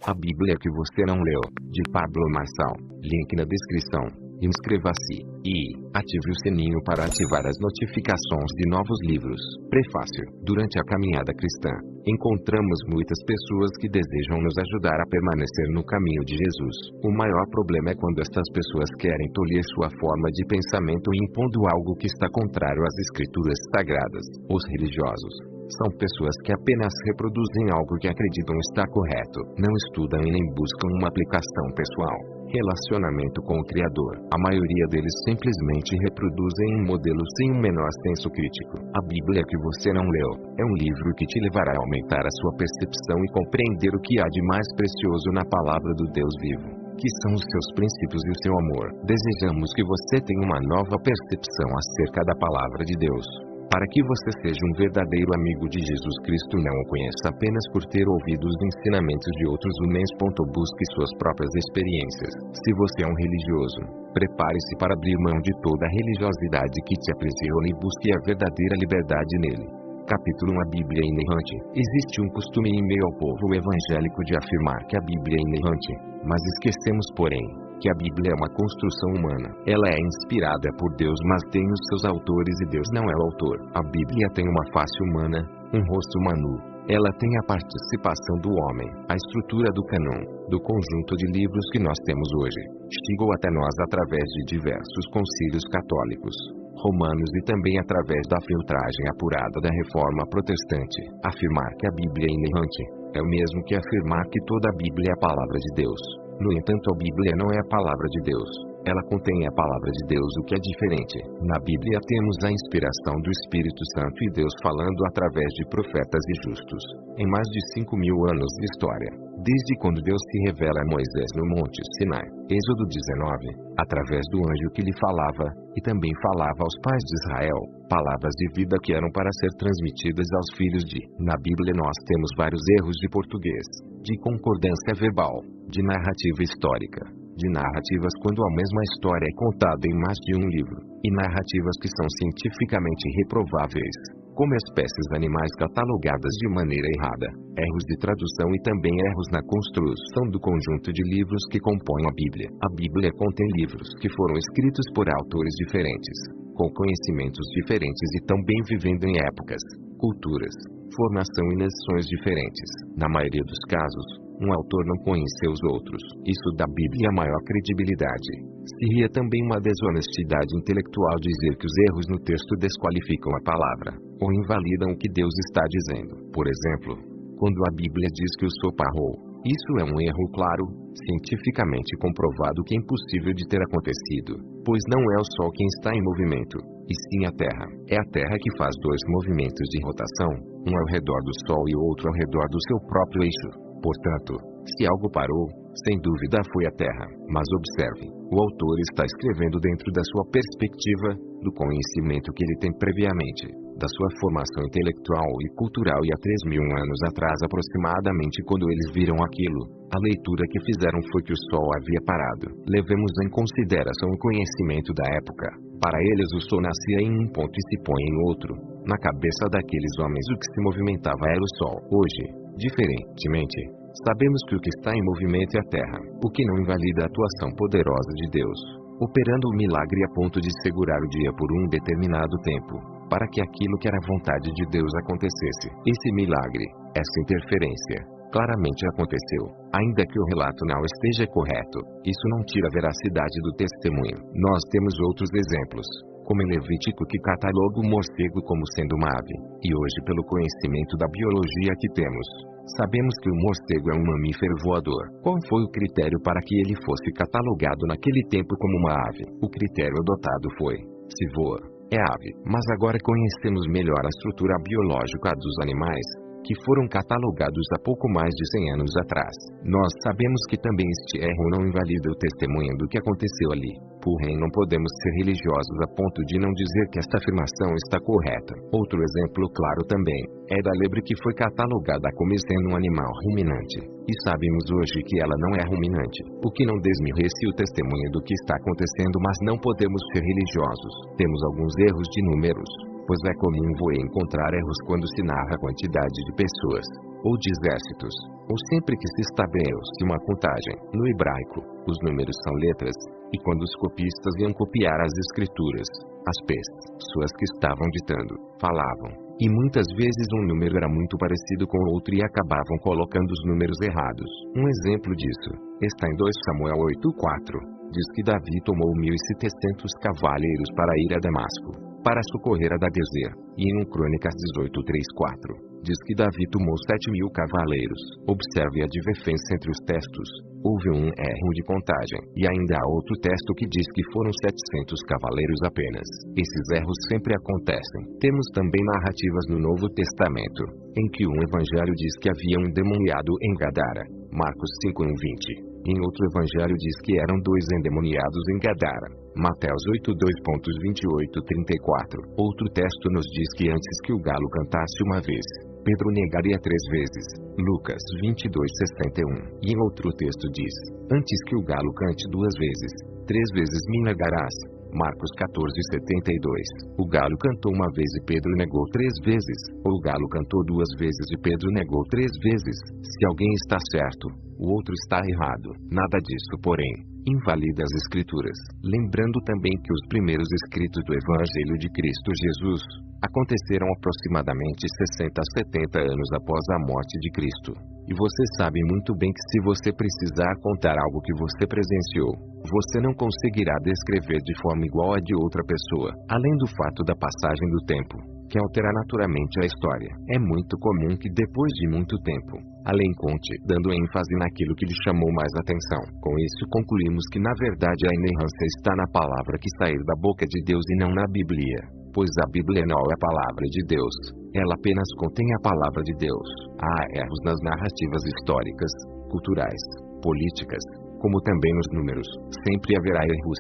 A Bíblia que você não leu, de Pablo Marçal. Link na descrição. Inscreva-se e ative o sininho para ativar as notificações de novos livros. Prefácio. Durante a caminhada cristã, encontramos muitas pessoas que desejam nos ajudar a permanecer no caminho de Jesus. O maior problema é quando estas pessoas querem tolir sua forma de pensamento impondo algo que está contrário às escrituras sagradas. Os religiosos são pessoas que apenas reproduzem algo que acreditam estar correto, não estudam e nem buscam uma aplicação pessoal. Relacionamento com o Criador. A maioria deles simplesmente reproduzem um modelo sem o menor senso crítico. A Bíblia que você não leu é um livro que te levará a aumentar a sua percepção e compreender o que há de mais precioso na palavra do Deus vivo, que são os seus princípios e o seu amor. Desejamos que você tenha uma nova percepção acerca da palavra de Deus, para que você seja um verdadeiro amigo de Jesus Cristo e não o conheça apenas por ter ouvido os ensinamentos de outros homens. Busque suas próprias experiências. Se você é um religioso, prepare-se para abrir mão de toda a religiosidade que te aprisiona e busque a verdadeira liberdade nele. Capítulo 1. A Bíblia é inerrante. Existe um costume em meio ao povo evangélico de afirmar que a Bíblia é inerrante, mas esquecemos, porém, que a Bíblia é uma construção humana. Ela é inspirada por Deus, mas tem os seus autores e Deus não é o autor. A Bíblia tem uma face humana, um rosto humano. Ela tem a participação do homem. A estrutura do cânon, do conjunto de livros que nós temos hoje, chegou até nós através de diversos concílios católicos, romanos e também através da filtragem apurada da Reforma Protestante. Afirmar que a Bíblia é inerrante é o mesmo que afirmar que toda a Bíblia é a palavra de Deus. No entanto, a Bíblia não é a palavra de Deus. Ela contém a palavra de Deus, o que é diferente. Na Bíblia temos a inspiração do Espírito Santo e Deus falando através de profetas e justos. Em mais de 5.000 anos de história, desde quando Deus se revela a Moisés no Monte Sinai, Êxodo 19, através do anjo que lhe falava, e também falava aos pais de Israel, palavras de vida que eram para ser transmitidas aos filhos de. Na Bíblia nós temos vários erros de português, de concordância verbal, de narrativa histórica, de narrativas quando a mesma história é contada em mais de um livro, e narrativas que são cientificamente reprováveis, como espécies animais catalogadas de maneira errada, erros de tradução e também erros na construção do conjunto de livros que compõem a Bíblia. A Bíblia contém livros que foram escritos por autores diferentes, com conhecimentos diferentes e também vivendo em épocas, culturas, formação e nações diferentes. Na maioria dos casos, um autor não conheceu os outros. Isso dá à Bíblia maior credibilidade. Seria também uma desonestidade intelectual dizer que os erros no texto desqualificam a palavra, ou invalidam o que Deus está dizendo. Por exemplo, quando a Bíblia diz que o sol parou, isso é um erro claro, cientificamente comprovado que é impossível de ter acontecido, pois não é o Sol quem está em movimento, e sim a Terra. É a Terra que faz dois movimentos de rotação, um ao redor do Sol e o outro ao redor do seu próprio eixo. Portanto, se algo parou, sem dúvida foi a Terra. Mas observe, o autor está escrevendo dentro da sua perspectiva, do conhecimento que ele tem previamente, da sua formação intelectual e cultural, e há 3.000 anos atrás aproximadamente, quando eles viram aquilo, a leitura que fizeram foi que o Sol havia parado. Levemos em consideração o conhecimento da época. Para eles o Sol nascia em um ponto e se põe em outro. Na cabeça daqueles homens o que se movimentava era o Sol. Hoje, diferentemente, sabemos que o que está em movimento é a Terra, o que não invalida a atuação poderosa de Deus, operando o milagre a ponto de segurar o dia por um determinado tempo, para que aquilo que era vontade de Deus acontecesse. Esse milagre, essa interferência, claramente aconteceu. Ainda que o relato não esteja correto, isso não tira a veracidade do testemunho. Nós temos outros exemplos, como em Levítico, que cataloga o morcego como sendo uma ave, e hoje, pelo conhecimento da biologia que temos, sabemos que o morcego é um mamífero voador. Qual foi o critério para que ele fosse catalogado naquele tempo como uma ave? O critério adotado foi: se voa, é ave. Mas agora conhecemos melhor a estrutura biológica dos animais, que foram catalogados há pouco mais de 100 anos atrás. Nós sabemos que também este erro não invalida o testemunho do que aconteceu ali. Porém, não podemos ser religiosos a ponto de não dizer que esta afirmação está correta. Outro exemplo claro também é da lebre, que foi catalogada como sendo um animal ruminante, e sabemos hoje que ela não é ruminante, o que não desmerece o testemunho do que está acontecendo, mas não podemos ser religiosos. Temos alguns erros de números, pois é comum encontrar erros quando se narra a quantidade de pessoas, ou de exércitos, ou sempre que se estabelece uma contagem. No hebraico, os números são letras, e quando os copistas iam copiar as escrituras, as pessoas que estavam ditando, falavam, e muitas vezes um número era muito parecido com o outro e acabavam colocando os números errados. Um exemplo disso está em 2 Samuel 8:4. Diz que Davi tomou 1.700 cavaleiros para ir a Damasco, para socorrer Hadadezer, e em 1 Crônicas 18:3-4, diz que Davi tomou 7.000 cavaleiros. Observe a diferença entre os textos. Houve um erro de contagem, e ainda há outro texto que diz que foram 700 cavaleiros apenas. Esses erros sempre acontecem. Temos também narrativas no Novo Testamento, em que um evangelho diz que havia um endemoniado em Gadara, Marcos 5:1-20. Em outro evangelho diz que eram 2 endemoniados em Gadara, Mateus 8:2.28-34. Outro texto nos diz que antes que o galo cantasse uma vez, Pedro negaria 3 vezes, Lucas 22:61. E em outro texto diz, antes que o galo cante 2 vezes, 3 vezes me negarás, Marcos 14:72. O galo cantou uma vez e Pedro negou 3 vezes, ou o galo cantou 2 vezes e Pedro negou 3 vezes. Se alguém está certo, o outro está errado. Nada disso, porém, invalida as Escrituras. Lembrando também que os primeiros escritos do Evangelho de Cristo Jesus aconteceram aproximadamente 60 a 70 anos após a morte de Cristo. E você sabe muito bem que se você precisar contar algo que você presenciou, você não conseguirá descrever de forma igual a de outra pessoa, além do fato da passagem do tempo, que altera naturalmente a história. É muito comum que depois de muito tempo, além conte, dando ênfase naquilo que lhe chamou mais atenção. Com isso concluímos que na verdade a inerrância está na palavra que sair da boca de Deus e não na Bíblia, pois a Bíblia não é a palavra de Deus, ela apenas contém a palavra de Deus. Há erros nas narrativas históricas, culturais, políticas, como também nos números. Sempre haverá erros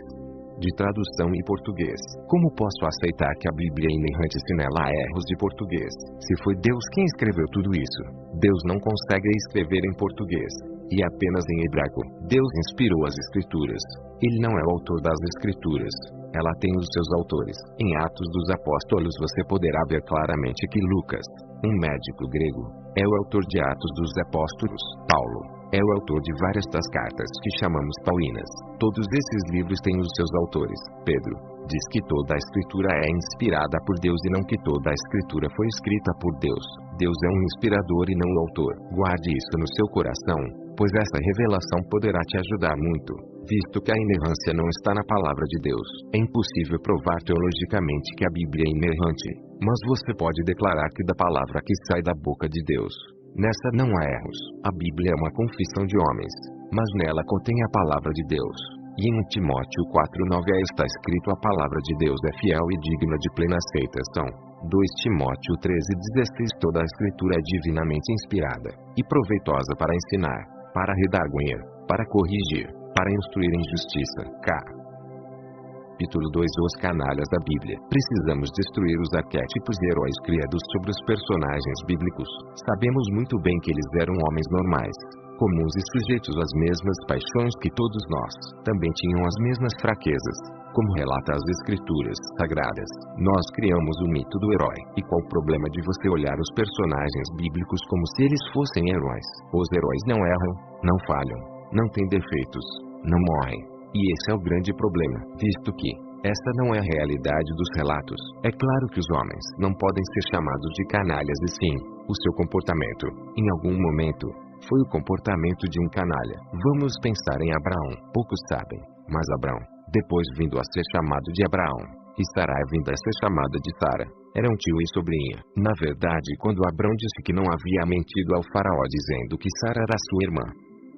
de tradução em português. Como posso aceitar que a Bíblia é inerrante se nela há erros de português? Se foi Deus quem escreveu tudo isso, Deus não consegue escrever em português, e apenas em hebraico. Deus inspirou as Escrituras. Ele não é o autor das Escrituras. Ela tem os seus autores. Em Atos dos Apóstolos você poderá ver claramente que Lucas, um médico grego, é o autor de Atos dos Apóstolos. Paulo é o autor de várias das cartas que chamamos paulinas. Todos esses livros têm os seus autores. Pedro diz que toda a Escritura é inspirada por Deus e não que toda a Escritura foi escrita por Deus. Deus é um inspirador e não o autor. Guarde isso no seu coração, pois essa revelação poderá te ajudar muito, visto que a inerrância não está na palavra de Deus. É impossível provar teologicamente que a Bíblia é inerrante, mas você pode declarar que da palavra que sai da boca de Deus, nessa não há erros. A Bíblia é uma confissão de homens, mas nela contém a palavra de Deus. E em Timóteo 4:9 está escrito: a palavra de Deus é fiel e digna de plena aceitação. 2 Timóteo 13:16 Toda a Escritura é divinamente inspirada e proveitosa para ensinar, para redarguir, para corrigir, para instruir em justiça. Capítulo 2 Os canalhas da Bíblia. Precisamos destruir os arquétipos e heróis criados sobre os personagens bíblicos. Sabemos muito bem que eles eram homens normais, comuns e sujeitos às mesmas paixões que todos nós. Também tinham as mesmas fraquezas, como relata as Escrituras Sagradas. Nós criamos o mito do herói. E qual o problema de você olhar os personagens bíblicos como se eles fossem heróis? Os heróis não erram, não falham, não têm defeitos, não morrem. E esse é o grande problema, visto que esta não é a realidade dos relatos. É claro que os homens não podem ser chamados de canalhas e sim, o seu comportamento, em algum momento, foi o comportamento de um canalha. Vamos pensar em Abraão. Poucos sabem, mas Abraão, depois vindo a ser chamado de Abraão, e Sarai vindo a ser chamada de Sara, eram tio e sobrinha. Na verdade, quando Abraão disse que não havia mentido ao faraó dizendo que Sara era sua irmã,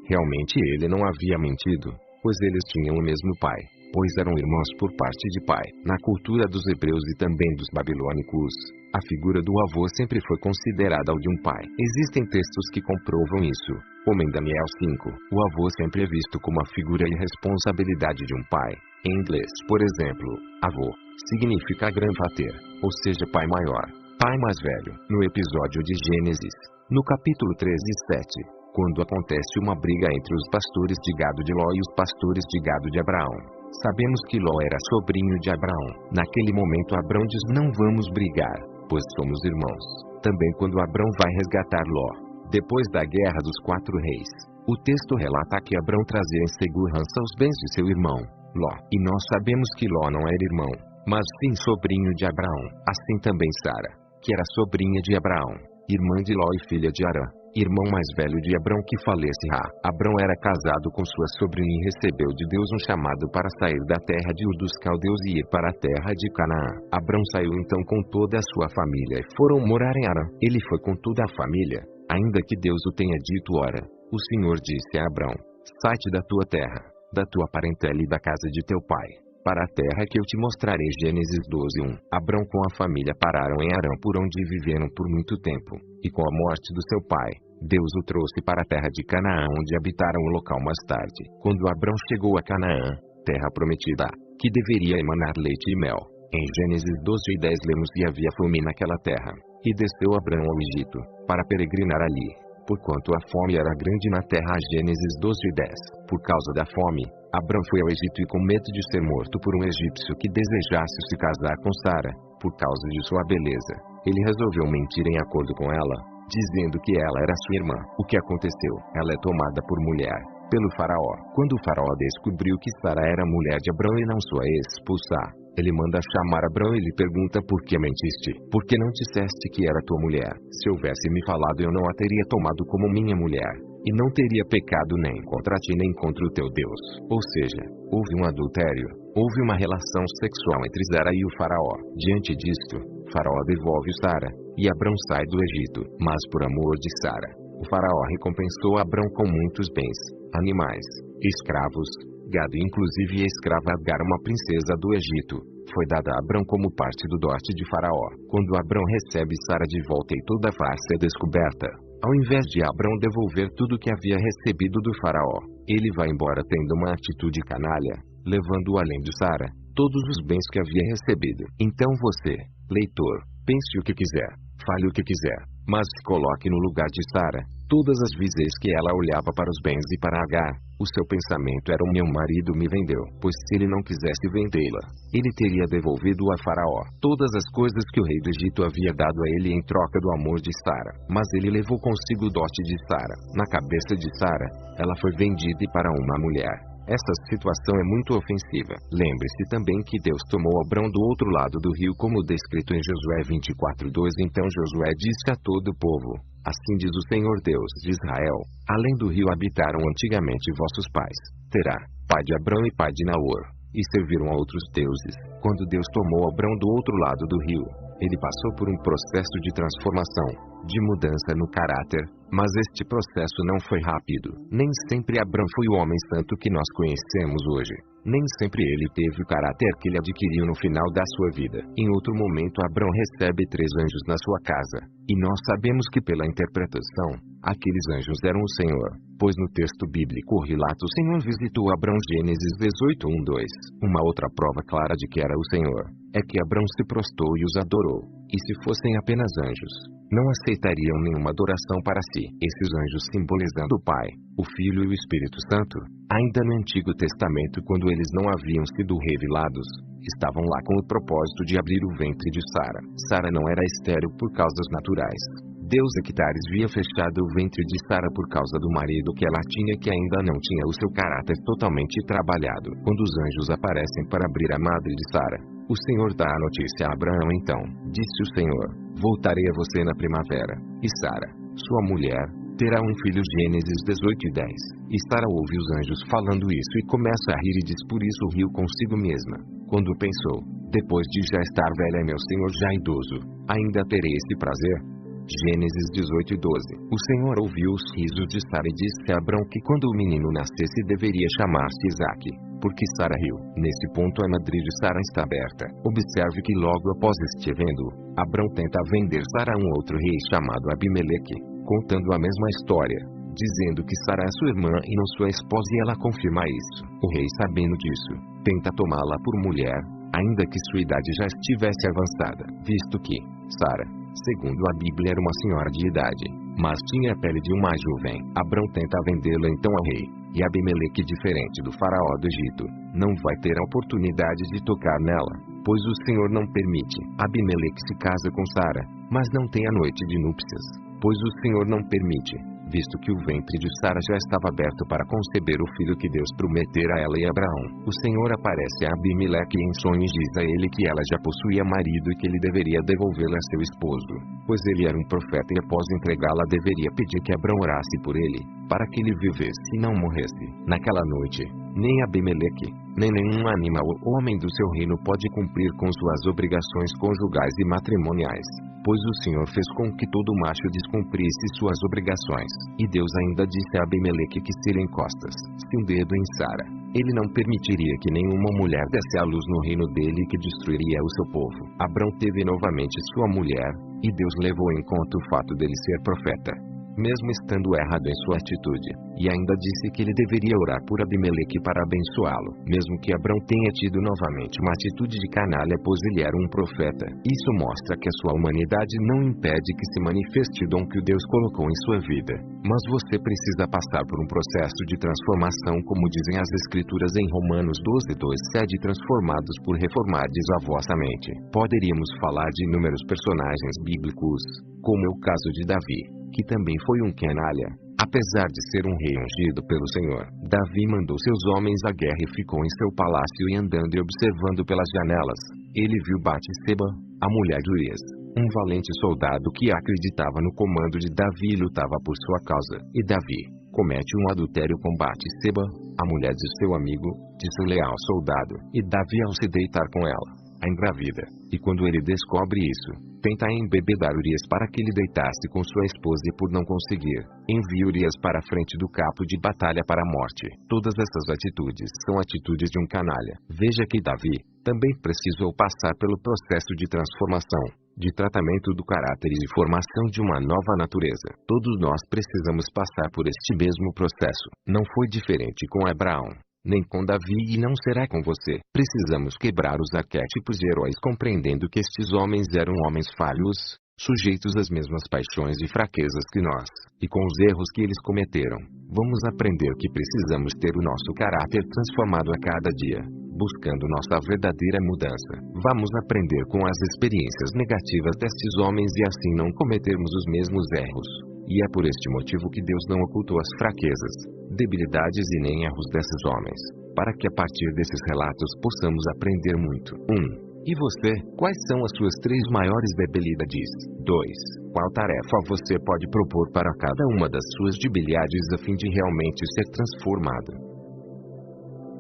realmente ele não havia mentido, pois eles tinham o mesmo pai, pois eram irmãos por parte de pai. Na cultura dos hebreus e também dos babilônicos, a figura do avô sempre foi considerada a de um pai. Existem textos que comprovam isso, como em Daniel 5. O avô sempre é visto como a figura e responsabilidade de um pai. Em inglês, por exemplo, avô significa grandfather, ou seja, pai maior, pai mais velho. No episódio de Gênesis, no capítulo 13:7, quando acontece uma briga entre os pastores de gado de Ló e os pastores de gado de Abraão, sabemos que Ló era sobrinho de Abraão. Naquele momento Abraão diz: não vamos brigar, pois somos irmãos. Também quando Abraão vai resgatar Ló, Depois da Guerra dos 4 Reis, o texto relata que Abrão trazia em segurança os bens de seu irmão, Ló. E nós sabemos que Ló não era irmão, mas sim sobrinho de Abraão. Assim também Sara, que era sobrinha de Abraão, irmã de Ló e filha de Arã, irmão mais velho de Abrão que falece. Abrão era casado com sua sobrinha e recebeu de Deus um chamado para sair da terra de Ur dos Caldeus e ir para a terra de Canaã. Abrão saiu então com toda a sua família e foram morar em Arã. Ele foi com toda a família, ainda que Deus o tenha dito: ora, o Senhor disse a Abrão: sai-te da tua terra, da tua parentela e da casa de teu pai, para a terra que eu te mostrarei. Gênesis 12:1. Abrão com a família pararam em Arã, por onde viveram por muito tempo, e com a morte do seu pai, Deus o trouxe para a terra de Canaã, onde habitaram o local mais tarde. Quando Abrão chegou a Canaã, terra prometida, que deveria emanar leite e mel, em Gênesis 12:10 lemos: e havia fome naquela terra, e desceu Abrão ao Egito, para peregrinar ali, porquanto a fome era grande na terra. Gênesis 12:10. Por causa da fome, Abrão foi ao Egito e, com medo de ser morto por um egípcio que desejasse se casar com Sara, por causa de sua beleza, ele resolveu mentir em acordo com ela, dizendo que ela era sua irmã. O que aconteceu? Ela é tomada por mulher pelo faraó. Quando o faraó descobriu que Sara era mulher de Abrão e não sua esposa, ele manda chamar Abrão e lhe pergunta: por que mentiste? Por que não disseste que era tua mulher? Se houvesse me falado, eu não a teria tomado como minha mulher, e não teria pecado nem contra ti nem contra o teu Deus. Ou seja, houve um adultério, houve uma relação sexual entre Sara e o faraó. Diante disto, faraó devolve Sara, e Abrão sai do Egito. Mas por amor de Sara, o faraó recompensou Abrão com muitos bens, animais, escravos, gado e inclusive a escrava Agar, uma princesa do Egito, foi dada a Abrão como parte do dote de faraó. Quando Abrão recebe Sara de volta e toda a face é descoberta, ao invés de Abrão devolver tudo que havia recebido do faraó, ele vai embora tendo uma atitude canalha, levando além de Sara todos os bens que havia recebido. Então você, leitor, pense o que quiser, fale o que quiser, mas se coloque no lugar de Sara. Todas as vezes que ela olhava para os bens e para Agar, o seu pensamento era: o meu marido me vendeu. Pois se ele não quisesse vendê-la, ele teria devolvido a faraó todas as coisas que o rei do Egito havia dado a ele em troca do amor de Sara. Mas ele levou consigo o dote de Sara. Na cabeça de Sara, ela foi vendida para uma mulher. Essa situação é muito ofensiva. Lembre-se também que Deus tomou Abrão do outro lado do rio, como descrito em Josué 24:2. Então Josué disse a todo o povo: assim diz o Senhor Deus de Israel: além do rio habitaram antigamente vossos pais, Terá, pai de Abrão e pai de Naor, e serviram a outros deuses. Quando Deus tomou Abrão do outro lado do rio, ele passou por um processo de transformação, de mudança no caráter, mas este processo não foi rápido. Nem sempre Abrão foi o homem santo que nós conhecemos hoje. Nem sempre ele teve o caráter que ele adquiriu no final da sua vida. Em outro momento, Abrão recebe 3 anjos na sua casa, e nós sabemos que pela interpretação, aqueles anjos eram o Senhor, pois no texto bíblico relata: o Senhor visitou Abrão. Gênesis 18:1-2. Uma outra prova clara de que era o Senhor é que Abrão se prostrou e os adorou. E se fossem apenas anjos, não aceitariam nenhuma adoração para si. Esses anjos simbolizando o Pai, o Filho e o Espírito Santo, ainda no Antigo Testamento, quando eles não haviam sido revelados, estavam lá com o propósito de abrir o ventre de Sara. Sara não era estéril por causas naturais. Deus Ectares havia fechado o ventre de Sara por causa do marido que ela tinha, que ainda não tinha o seu caráter totalmente trabalhado. Quando os anjos aparecem para abrir a madre de Sara, o Senhor dá a notícia a Abraão. Então, disse o Senhor: voltarei a você na primavera, e Sara, sua mulher, terá um filho. Gênesis 18:10. E Sara ouve os anjos falando isso e começa a rir e diz: por isso riu consigo mesma, quando pensou: depois de já estar velha, meu senhor já idoso, ainda terei esse prazer? Gênesis 18:12. O Senhor ouviu os risos de Sara e disse a Abrão que quando o menino nascesse deveria chamar-se Isaque, porque Sara riu. Nesse ponto a madre de Sara está aberta. Observe que logo após este evento, Abrão tenta vender Sara a um outro rei chamado Abimeleque, contando a mesma história, dizendo que Sara é sua irmã e não sua esposa, e ela confirma isso. O rei, sabendo disso, tenta tomá-la por mulher, ainda que sua idade já estivesse avançada, visto que Sara, segundo a Bíblia, era uma senhora de idade, mas tinha a pele de uma jovem. Abrão tenta vendê-la então ao rei, e Abimeleque, diferente do faraó do Egito, não vai ter a oportunidade de tocar nela, pois o Senhor não permite. Abimeleque se casa com Sara, mas não tem a noite de núpcias. pois o Senhor não permite, visto que o ventre de Sara já estava aberto para conceber o filho que Deus prometera a ela e a Abraão. O Senhor aparece a Abimeleque em sonhos e diz a ele que ela já possuía marido e que ele deveria devolvê-la a seu esposo, pois ele era um profeta e após entregá-la deveria pedir que Abraão orasse por ele, para que ele vivesse e não morresse. Naquela noite, nem Abimeleque, nem nenhum animal ou homem do seu reino pode cumprir com suas obrigações conjugais e matrimoniais, pois o Senhor fez com que todo macho descumprisse suas obrigações. E Deus ainda disse a Abimeleque que se ele encostasse um dedo em Sara, ele não permitiria que nenhuma mulher desse à luz no reino dele e que destruiria o seu povo. Abrão teve novamente sua mulher, e Deus levou em conta o fato dele ser profeta, mesmo estando errado em sua atitude, e ainda disse que ele deveria orar por Abimeleque para abençoá-lo, mesmo que Abrão tenha tido novamente uma atitude de canalha pois ele era um profeta. Isso mostra que a sua humanidade não impede que se manifeste o dom que Deus colocou em sua vida, mas você precisa passar por um processo de transformação como dizem as escrituras em Romanos 12:2, sede transformados por reformardes a vossa mente. Poderíamos falar de inúmeros personagens bíblicos, como é o caso de Davi, que também foi um canalha, apesar de ser um rei ungido pelo Senhor. Davi mandou seus homens à guerra e ficou em seu palácio e andando e observando pelas janelas, ele viu Batseba, a mulher de Urias, um valente soldado que acreditava no comando de Davi e lutava por sua causa. E Davi comete um adultério com Batseba, a mulher de seu amigo, de seu leal soldado, e Davi ao se deitar com ela, a engravida, e quando ele descobre isso, tenta embebedar Urias para que ele deitasse com sua esposa e por não conseguir, envia Urias para a frente do campo de batalha para a morte. Todas essas atitudes são atitudes de um canalha. Veja que Davi também precisou passar pelo processo de transformação, de tratamento do caráter e de formação de uma nova natureza. Todos nós precisamos passar por este mesmo processo. Não foi diferente com Abraão, nem com Davi e não será com você. Precisamos quebrar os arquétipos de heróis compreendendo que estes homens eram homens falhos, sujeitos às mesmas paixões e fraquezas que nós, e com os erros que eles cometeram. Vamos aprender que precisamos ter o nosso caráter transformado a cada dia, buscando nossa verdadeira mudança. Vamos aprender com as experiências negativas destes homens e assim não cometermos os mesmos erros. E é por este motivo que Deus não ocultou as fraquezas, debilidades e nem erros desses homens, para que a partir desses relatos possamos aprender muito. 1. E você, quais são as suas 3 maiores debilidades? 2. Qual tarefa você pode propor para cada uma das suas debilidades a fim de realmente ser transformado?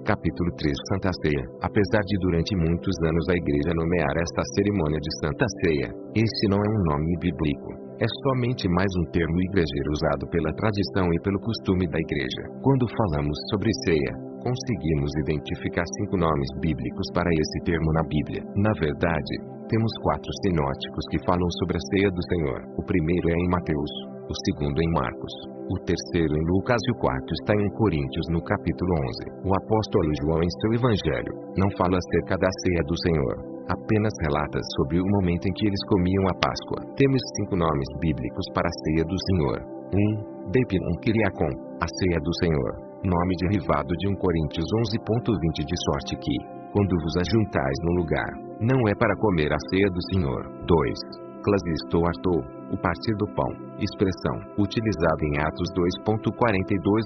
Capítulo 3 Santa Ceia. Apesar de durante muitos anos a Igreja nomear esta cerimônia de Santa Ceia, este não é um nome bíblico. É somente mais um termo igrejeiro usado pela tradição e pelo costume da Igreja. Quando falamos sobre ceia, conseguimos identificar 5 nomes bíblicos para esse termo na Bíblia. Na verdade, temos 4 sinóticos que falam sobre a ceia do Senhor. O primeiro é em Mateus, o segundo em Marcos, o terceiro em Lucas e o quarto está em Coríntios no capítulo 11. O apóstolo João em seu evangelho não fala acerca da ceia do Senhor, apenas relata sobre o momento em que eles comiam a Páscoa. Temos 5 nomes bíblicos para a ceia do Senhor. 1. Bepilum Kyriakon, a ceia do Senhor, nome derivado de 1 Coríntios 11.20 de sorte que, quando vos ajuntais no lugar, não é para comer a ceia do Senhor. 2. Klasisto Artou, o partir do pão, expressão utilizada em Atos 2.42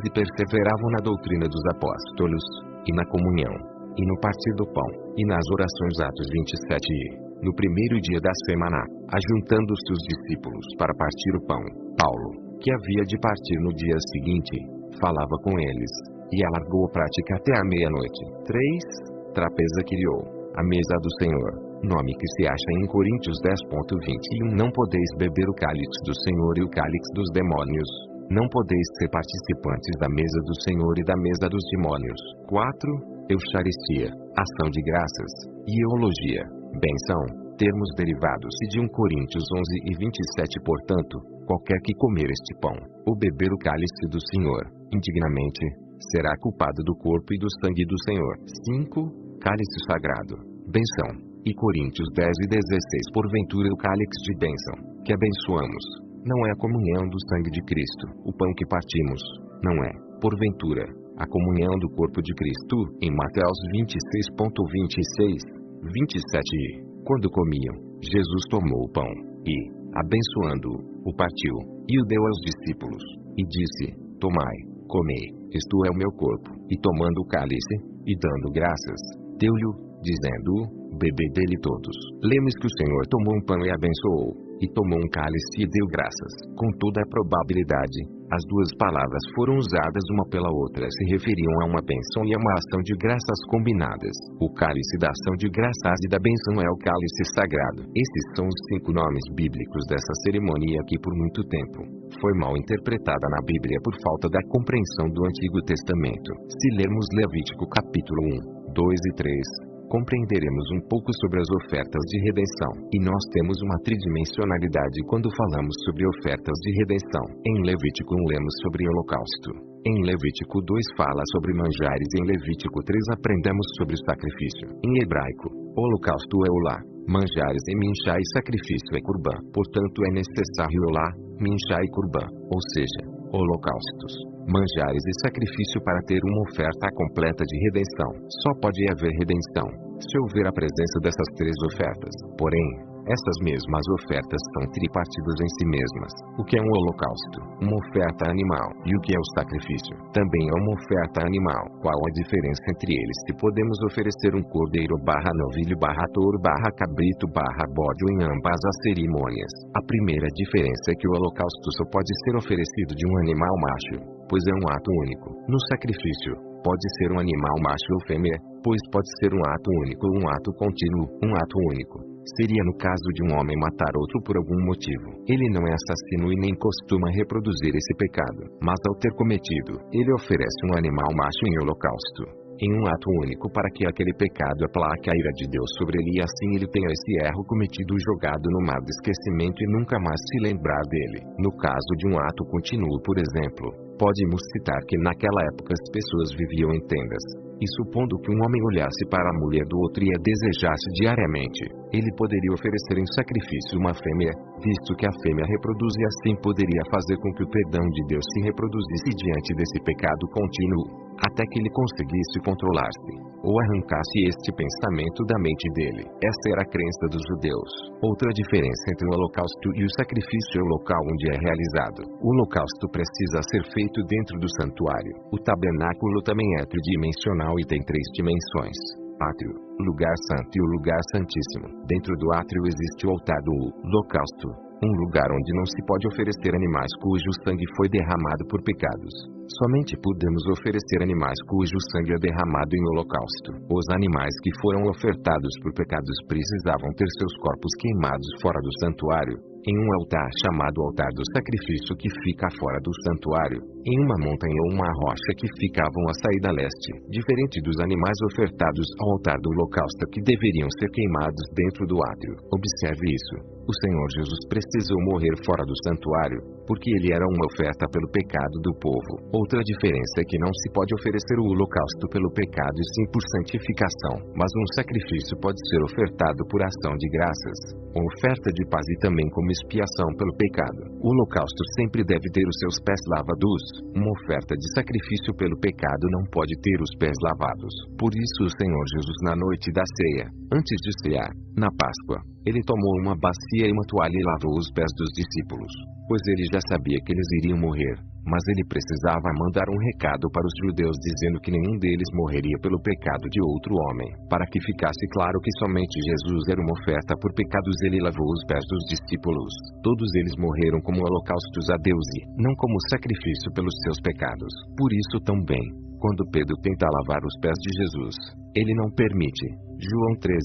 e perseveravam na doutrina dos apóstolos, e na comunhão, e no partir do pão, e nas orações Atos 27 e, no primeiro dia da semana, ajuntando-se os discípulos para partir o pão, Paulo, que havia de partir no dia seguinte, falava com eles, e alargou a prática até a meia-noite. 3. Trapeza Kyriou, a mesa do Senhor, nome que se acha em Coríntios 10.21. Não podeis beber o cálice do Senhor e o cálice dos demônios. Não podeis ser participantes da mesa do Senhor e da mesa dos demônios. 4. Eucharistia, ação de graças, e eologia, benção, termos derivados de 1 Coríntios 11:27. Portanto, qualquer que comer este pão, ou beber o cálice do Senhor, indignamente, será culpado do corpo e do sangue do Senhor. 5. Cálice sagrado, benção. E Coríntios 10:16. Porventura o cálice de bênção, que abençoamos, não é a comunhão do sangue de Cristo. O pão que partimos, não é, porventura, a comunhão do corpo de Cristo. Em Mateus 26.26, 27. Quando comiam, Jesus tomou o pão, e, abençoando-o, o partiu, e o deu aos discípulos, e disse: Tomai, comei, isto é o meu corpo. E tomando o cálice, e dando graças, deu-lhe, dizendo: Bebei dele todos. Lemos que o Senhor tomou um pão e abençoou, e tomou um cálice e deu graças. Com toda a probabilidade, as duas palavras foram usadas uma pela outra se referiam a uma bênção e a uma ação de graças combinadas. O cálice da ação de graças e da bênção é o cálice sagrado. Esses são os 5 nomes bíblicos dessa cerimônia que por muito tempo foi mal interpretada na Bíblia por falta da compreensão do Antigo Testamento. Se lermos Levítico capítulo 1, 2 e 3, compreenderemos um pouco sobre as ofertas de redenção. E nós temos uma tridimensionalidade quando falamos sobre ofertas de redenção. Em Levítico 1 lemos sobre holocausto. Em Levítico 2 fala sobre manjares e em Levítico 3 aprendemos sobre o sacrifício. Em hebraico, holocausto é olá, manjares e minchá e sacrifício é curbã. Portanto é necessário olá, minchá e curbã, ou seja, holocaustos, manjares e sacrifício para ter uma oferta completa de redenção. Só pode haver redenção se houver a presença dessas 3 ofertas. Porém, essas mesmas ofertas são tripartidas em si mesmas. O que é um holocausto? Uma oferta animal. E o que é o sacrifício? Também é uma oferta animal. Qual a diferença entre eles? Se podemos oferecer um cordeiro novilho touro cabrito bode em ambas as cerimônias. A primeira diferença é que o holocausto só pode ser oferecido de um animal macho, pois é um ato único. No sacrifício, pode ser um animal macho ou fêmea, pois pode ser um ato único ou um ato contínuo, um ato único. Seria no caso de um homem matar outro por algum motivo. Ele não é assassino e nem costuma reproduzir esse pecado. Mas ao ter cometido, ele oferece um animal macho em holocausto, em um ato único para que aquele pecado aplaque a ira de Deus sobre ele e assim ele tenha esse erro cometido jogado no mar do esquecimento e nunca mais se lembrar dele. No caso de um ato contínuo, por exemplo, podemos citar que naquela época as pessoas viviam em tendas, e supondo que um homem olhasse para a mulher do outro e a desejasse diariamente, ele poderia oferecer em sacrifício uma fêmea, visto que a fêmea reproduz e assim poderia fazer com que o perdão de Deus se reproduzisse diante desse pecado contínuo, até que ele conseguisse controlar-se, ou arrancasse este pensamento da mente dele. Essa era a crença dos judeus. Outra diferença entre o holocausto e o sacrifício é o local onde é realizado. O holocausto precisa ser feito dentro do santuário. O tabernáculo também é tridimensional e tem 3 dimensões: átrio, lugar santo e o lugar santíssimo. Dentro do átrio existe o altar do holocausto, um lugar onde não se pode oferecer animais cujo sangue foi derramado por pecados. Somente podemos oferecer animais cujo sangue é derramado em holocausto. Os animais que foram ofertados por pecados precisavam ter seus corpos queimados fora do santuário, em um altar chamado altar do sacrifício que fica fora do santuário, em uma montanha ou uma rocha que ficavam à saída leste, diferente dos animais ofertados ao altar do holocausto que deveriam ser queimados dentro do átrio. Observe isso. O Senhor Jesus precisou morrer fora do santuário, porque ele era uma oferta pelo pecado do povo. Outra diferença é que não se pode oferecer o holocausto pelo pecado e sim por santificação, mas um sacrifício pode ser ofertado por ação de graças, uma oferta de paz e também como expiação pelo pecado. O holocausto sempre deve ter os seus pés lavados. Uma oferta de sacrifício pelo pecado não pode ter os pés lavados. Por isso o Senhor Jesus na noite da ceia, antes de cear, na Páscoa, ele tomou uma bacia e uma toalha e lavou os pés dos discípulos, pois ele já sabia que eles iriam morrer. Mas ele precisava mandar um recado para os judeus dizendo que nenhum deles morreria pelo pecado de outro homem. Para que ficasse claro que somente Jesus era uma oferta por pecados, ele lavou os pés dos discípulos. Todos eles morreram como holocaustos a Deus e não como sacrifício pelos seus pecados. Por isso também, quando Pedro tenta lavar os pés de Jesus, ele não permite. João 13,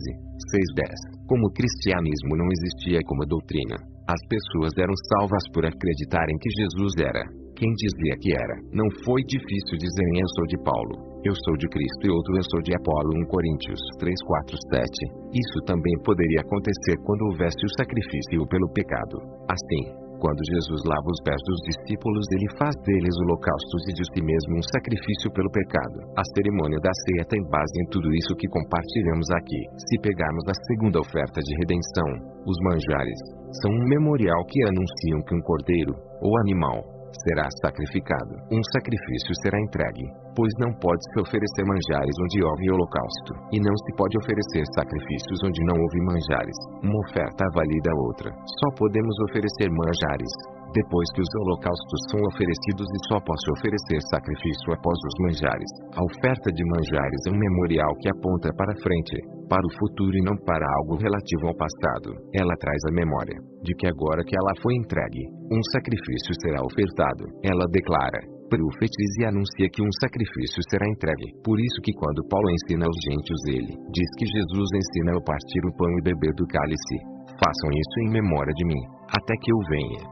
6-10. Como o cristianismo não existia como doutrina, as pessoas eram salvas por acreditarem que Jesus era quem dizia que era. Não foi difícil dizerem eu sou de Paulo, eu sou de Cristo e outro eu sou de Apolo. 1 Coríntios 3:4-7. Isso também poderia acontecer quando houvesse o sacrifício pelo pecado. Assim, quando Jesus lava os pés dos discípulos, ele faz deles holocaustos e de si mesmo um sacrifício pelo pecado. A cerimônia da ceia tem base em tudo isso que compartilhamos aqui. Se pegarmos a segunda oferta de redenção, os manjares são um memorial que anunciam que um cordeiro, ou animal, será sacrificado. Um sacrifício será entregue, pois não pode-se oferecer manjares onde houve holocausto, e não se pode oferecer sacrifícios onde não houve manjares. Uma oferta valida a outra. Só podemos oferecer manjares depois que os holocaustos são oferecidos e só posso oferecer sacrifício após os manjares. A oferta de manjares é um memorial que aponta para frente, para o futuro e não para algo relativo ao passado. Ela traz a memória de que agora que ela foi entregue, um sacrifício será ofertado. Ela declara, profetiza e anuncia que um sacrifício será entregue. Por isso que quando Paulo ensina aos gentios, ele diz que Jesus ensina a partir o pão e beber do cálice. Façam isso em memória de mim, até que eu venha.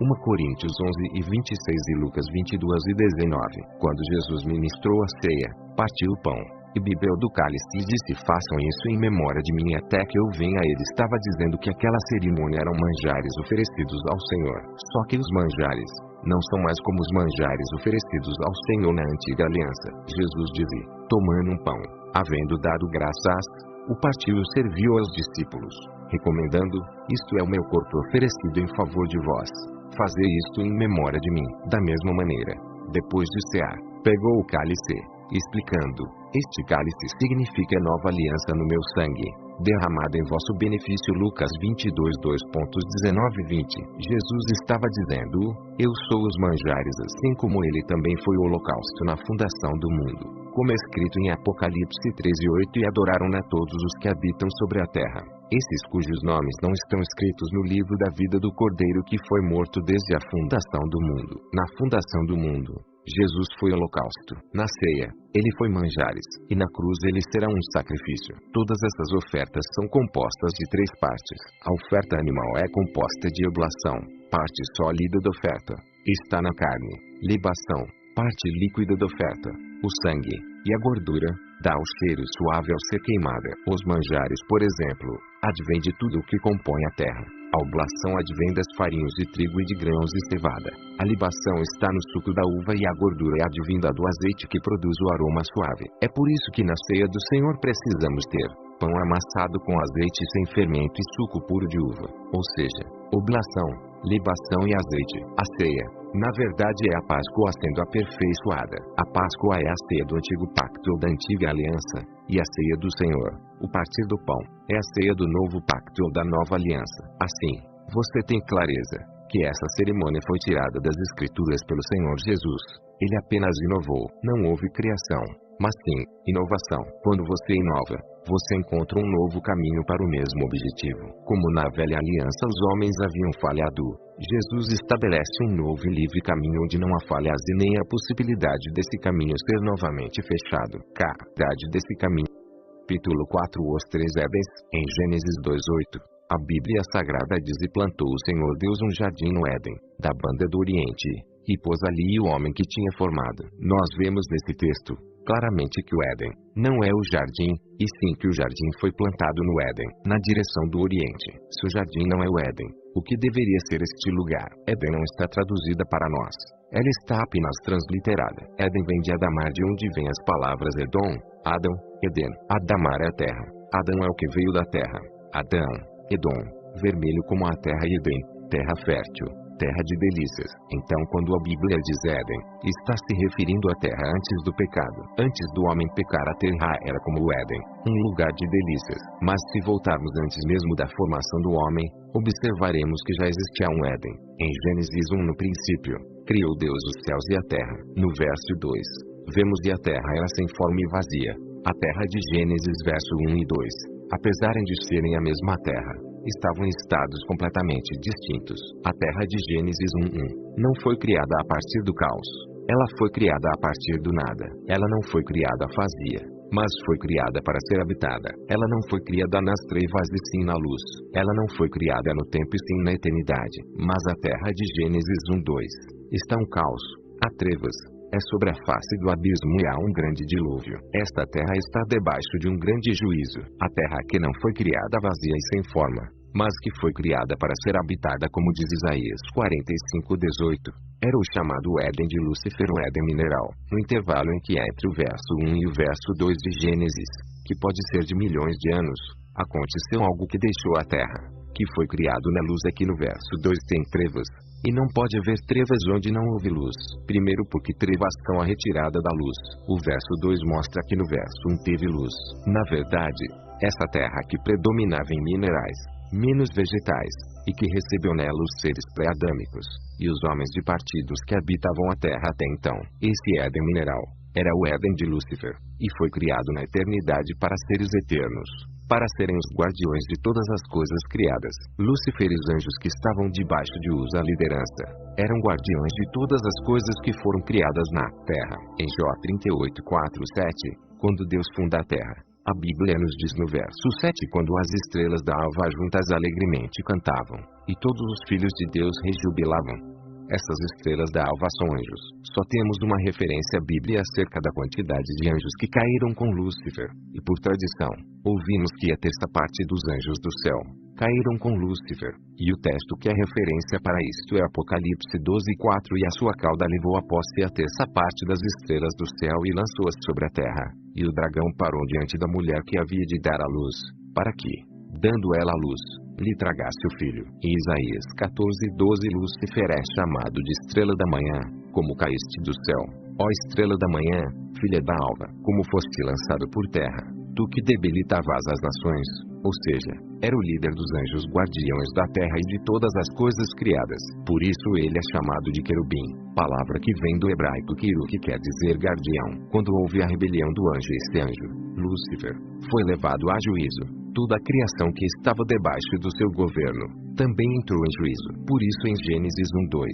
1 Coríntios 11 e 26 e Lucas 22 e 19. Quando Jesus ministrou a ceia, partiu o pão e bebeu do cálice e disse: façam isso em memória de mim até que eu venha. Ele estava dizendo que aquela cerimônia eram manjares oferecidos ao Senhor. Só que os manjares não são mais como os manjares oferecidos ao Senhor na antiga aliança. Jesus dizia, tomando um pão, havendo dado graças, o partiu e serviu aos discípulos, recomendando: isto é o meu corpo oferecido em favor de vós. Fazer isto em memória de mim. Da mesma maneira, depois de cear, pegou o cálice, explicando: este cálice significa a nova aliança no meu sangue, derramada em vosso benefício. Lucas 22, 2.19 e 20. Jesus estava dizendo: eu sou os manjares, assim como ele também foi o holocausto na fundação do mundo, como escrito em Apocalipse 13:8, e adoraram-na todos os que habitam sobre a terra, esses cujos nomes não estão escritos no livro da vida do Cordeiro que foi morto desde a fundação do mundo. Na fundação do mundo, Jesus foi holocausto. Na ceia, ele foi manjares, e na cruz ele será um sacrifício. Todas essas ofertas são compostas de 3 partes. A oferta animal é composta de oblação, parte sólida da oferta, está na carne; libação, parte líquida da oferta, o sangue; e a gordura, dá o cheiro suave ao ser queimada. Os manjares, por exemplo, advém de tudo o que compõe a terra. A oblação advém das farinhas de trigo e de grãos e cevada. A libação está no suco da uva e a gordura é advinda do azeite que produz o aroma suave. É por isso que na ceia do Senhor precisamos ter pão amassado com azeite sem fermento e suco puro de uva, ou seja, oblação, libação e azeite. A ceia, na verdade, é a Páscoa sendo aperfeiçoada. A Páscoa é a ceia do antigo pacto ou da antiga aliança, e a ceia do Senhor, o partir do pão, é a ceia do novo pacto ou da nova aliança. Assim, você tem clareza que essa cerimônia foi tirada das Escrituras pelo Senhor Jesus. Ele apenas inovou. Não houve criação, mas sim inovação. Quando você inova, você encontra um novo caminho para o mesmo objetivo. Como na velha aliança os homens haviam falhado, Jesus estabelece um novo e livre caminho onde não há falhas e nem a possibilidade desse caminho ser novamente fechado. Verdade desse caminho. Capítulo 4. Os 3 Édens, em Gênesis 2:8. A Bíblia Sagrada diz: e plantou o Senhor Deus um jardim no Éden, da banda do Oriente, e pôs ali o homem que tinha formado. Nós vemos nesse texto claramente que o Éden não é o jardim, e sim que o jardim foi plantado no Éden, na direção do Oriente. Se o jardim não é o Éden, o que deveria ser este lugar? Éden não está traduzida para nós. Ela está apenas transliterada. Éden vem de Adamar, de onde vêm as palavras Edom, Adão, Eden. Adamar é a terra. Adão é o que veio da terra. Adão, Edom, vermelho como a terra, e Eden, terra fértil, terra de delícias. Então, quando a Bíblia diz Éden, está se referindo à terra antes do pecado. Antes do homem pecar, a terra era como o Éden, um lugar de delícias. Mas se voltarmos antes mesmo da formação do homem, observaremos que já existia um Éden. Em Gênesis 1, no princípio, criou Deus os céus e a terra. No verso 2, vemos que a terra era sem forma e vazia. A terra de Gênesis verso 1 e 2, apesar de serem a mesma terra, estavam em estados completamente distintos. A terra de Gênesis 1:1 não foi criada a partir do caos. Ela foi criada a partir do nada. Ela não foi criada vazia, mas foi criada para ser habitada. Ela não foi criada nas trevas e sim na luz. Ela não foi criada no tempo e sim na eternidade. Mas a terra de Gênesis 1:2 está um caos. Há trevas. É sobre a face do abismo e há um grande dilúvio. Esta terra está debaixo de um grande juízo. A terra que não foi criada vazia e sem forma, mas que foi criada para ser habitada, como diz Isaías 45:18. Era o chamado Éden de Lúcifer, o Éden mineral, no intervalo em que é entre o verso 1 e o verso 2 de Gênesis, que pode ser de milhões de anos, aconteceu algo que deixou a terra, que foi criado na luz. Aqui no verso 2 tem trevas. E não pode haver trevas onde não houve luz. Primeiro porque trevas são a retirada da luz. O verso 2 mostra que no verso 1 teve luz. Na verdade, essa terra que predominava em minerais, menos vegetais, e que recebeu nela os seres pré-adâmicos, e os homens de partidos que habitavam a terra até então. Esse Éden mineral era o Éden de Lúcifer, e foi criado na eternidade para seres eternos, para serem os guardiões de todas as coisas criadas. Lúcifer e os anjos que estavam debaixo de Usa liderança, eram guardiões de todas as coisas que foram criadas na terra. Em Jó 38:4-7, quando Deus funda a terra, a Bíblia nos diz no verso 7: quando as estrelas da alva juntas alegremente cantavam, e todos os filhos de Deus rejubilavam. Essas estrelas da alva são anjos. Só temos uma referência bíblica acerca da quantidade de anjos que caíram com Lúcifer, e por tradição, ouvimos que a terça parte dos anjos do céu caíram com Lúcifer, e o texto que é referência para isto é Apocalipse 12:4: e a sua cauda levou a posse a terça parte das estrelas do céu e lançou-as sobre a terra, e o dragão parou diante da mulher que havia de dar à luz, para que, dando ela a luz, lhe tragasse o filho. Em Isaías 14:12, Lúcifer é chamado de estrela da manhã, como caíste do céu, ó estrela da manhã, filha da alva, como foste lançado por terra, tu que debilitavas as nações, ou seja, era o líder dos anjos guardiões da terra e de todas as coisas criadas. Por isso ele é chamado de querubim, palavra que vem do hebraico quiru, que quer dizer guardião. Quando houve a rebelião do anjo, este anjo, Lúcifer, foi levado a juízo. Toda a criação que estava debaixo do seu governo também entrou em juízo. Por isso em Gênesis 1:2,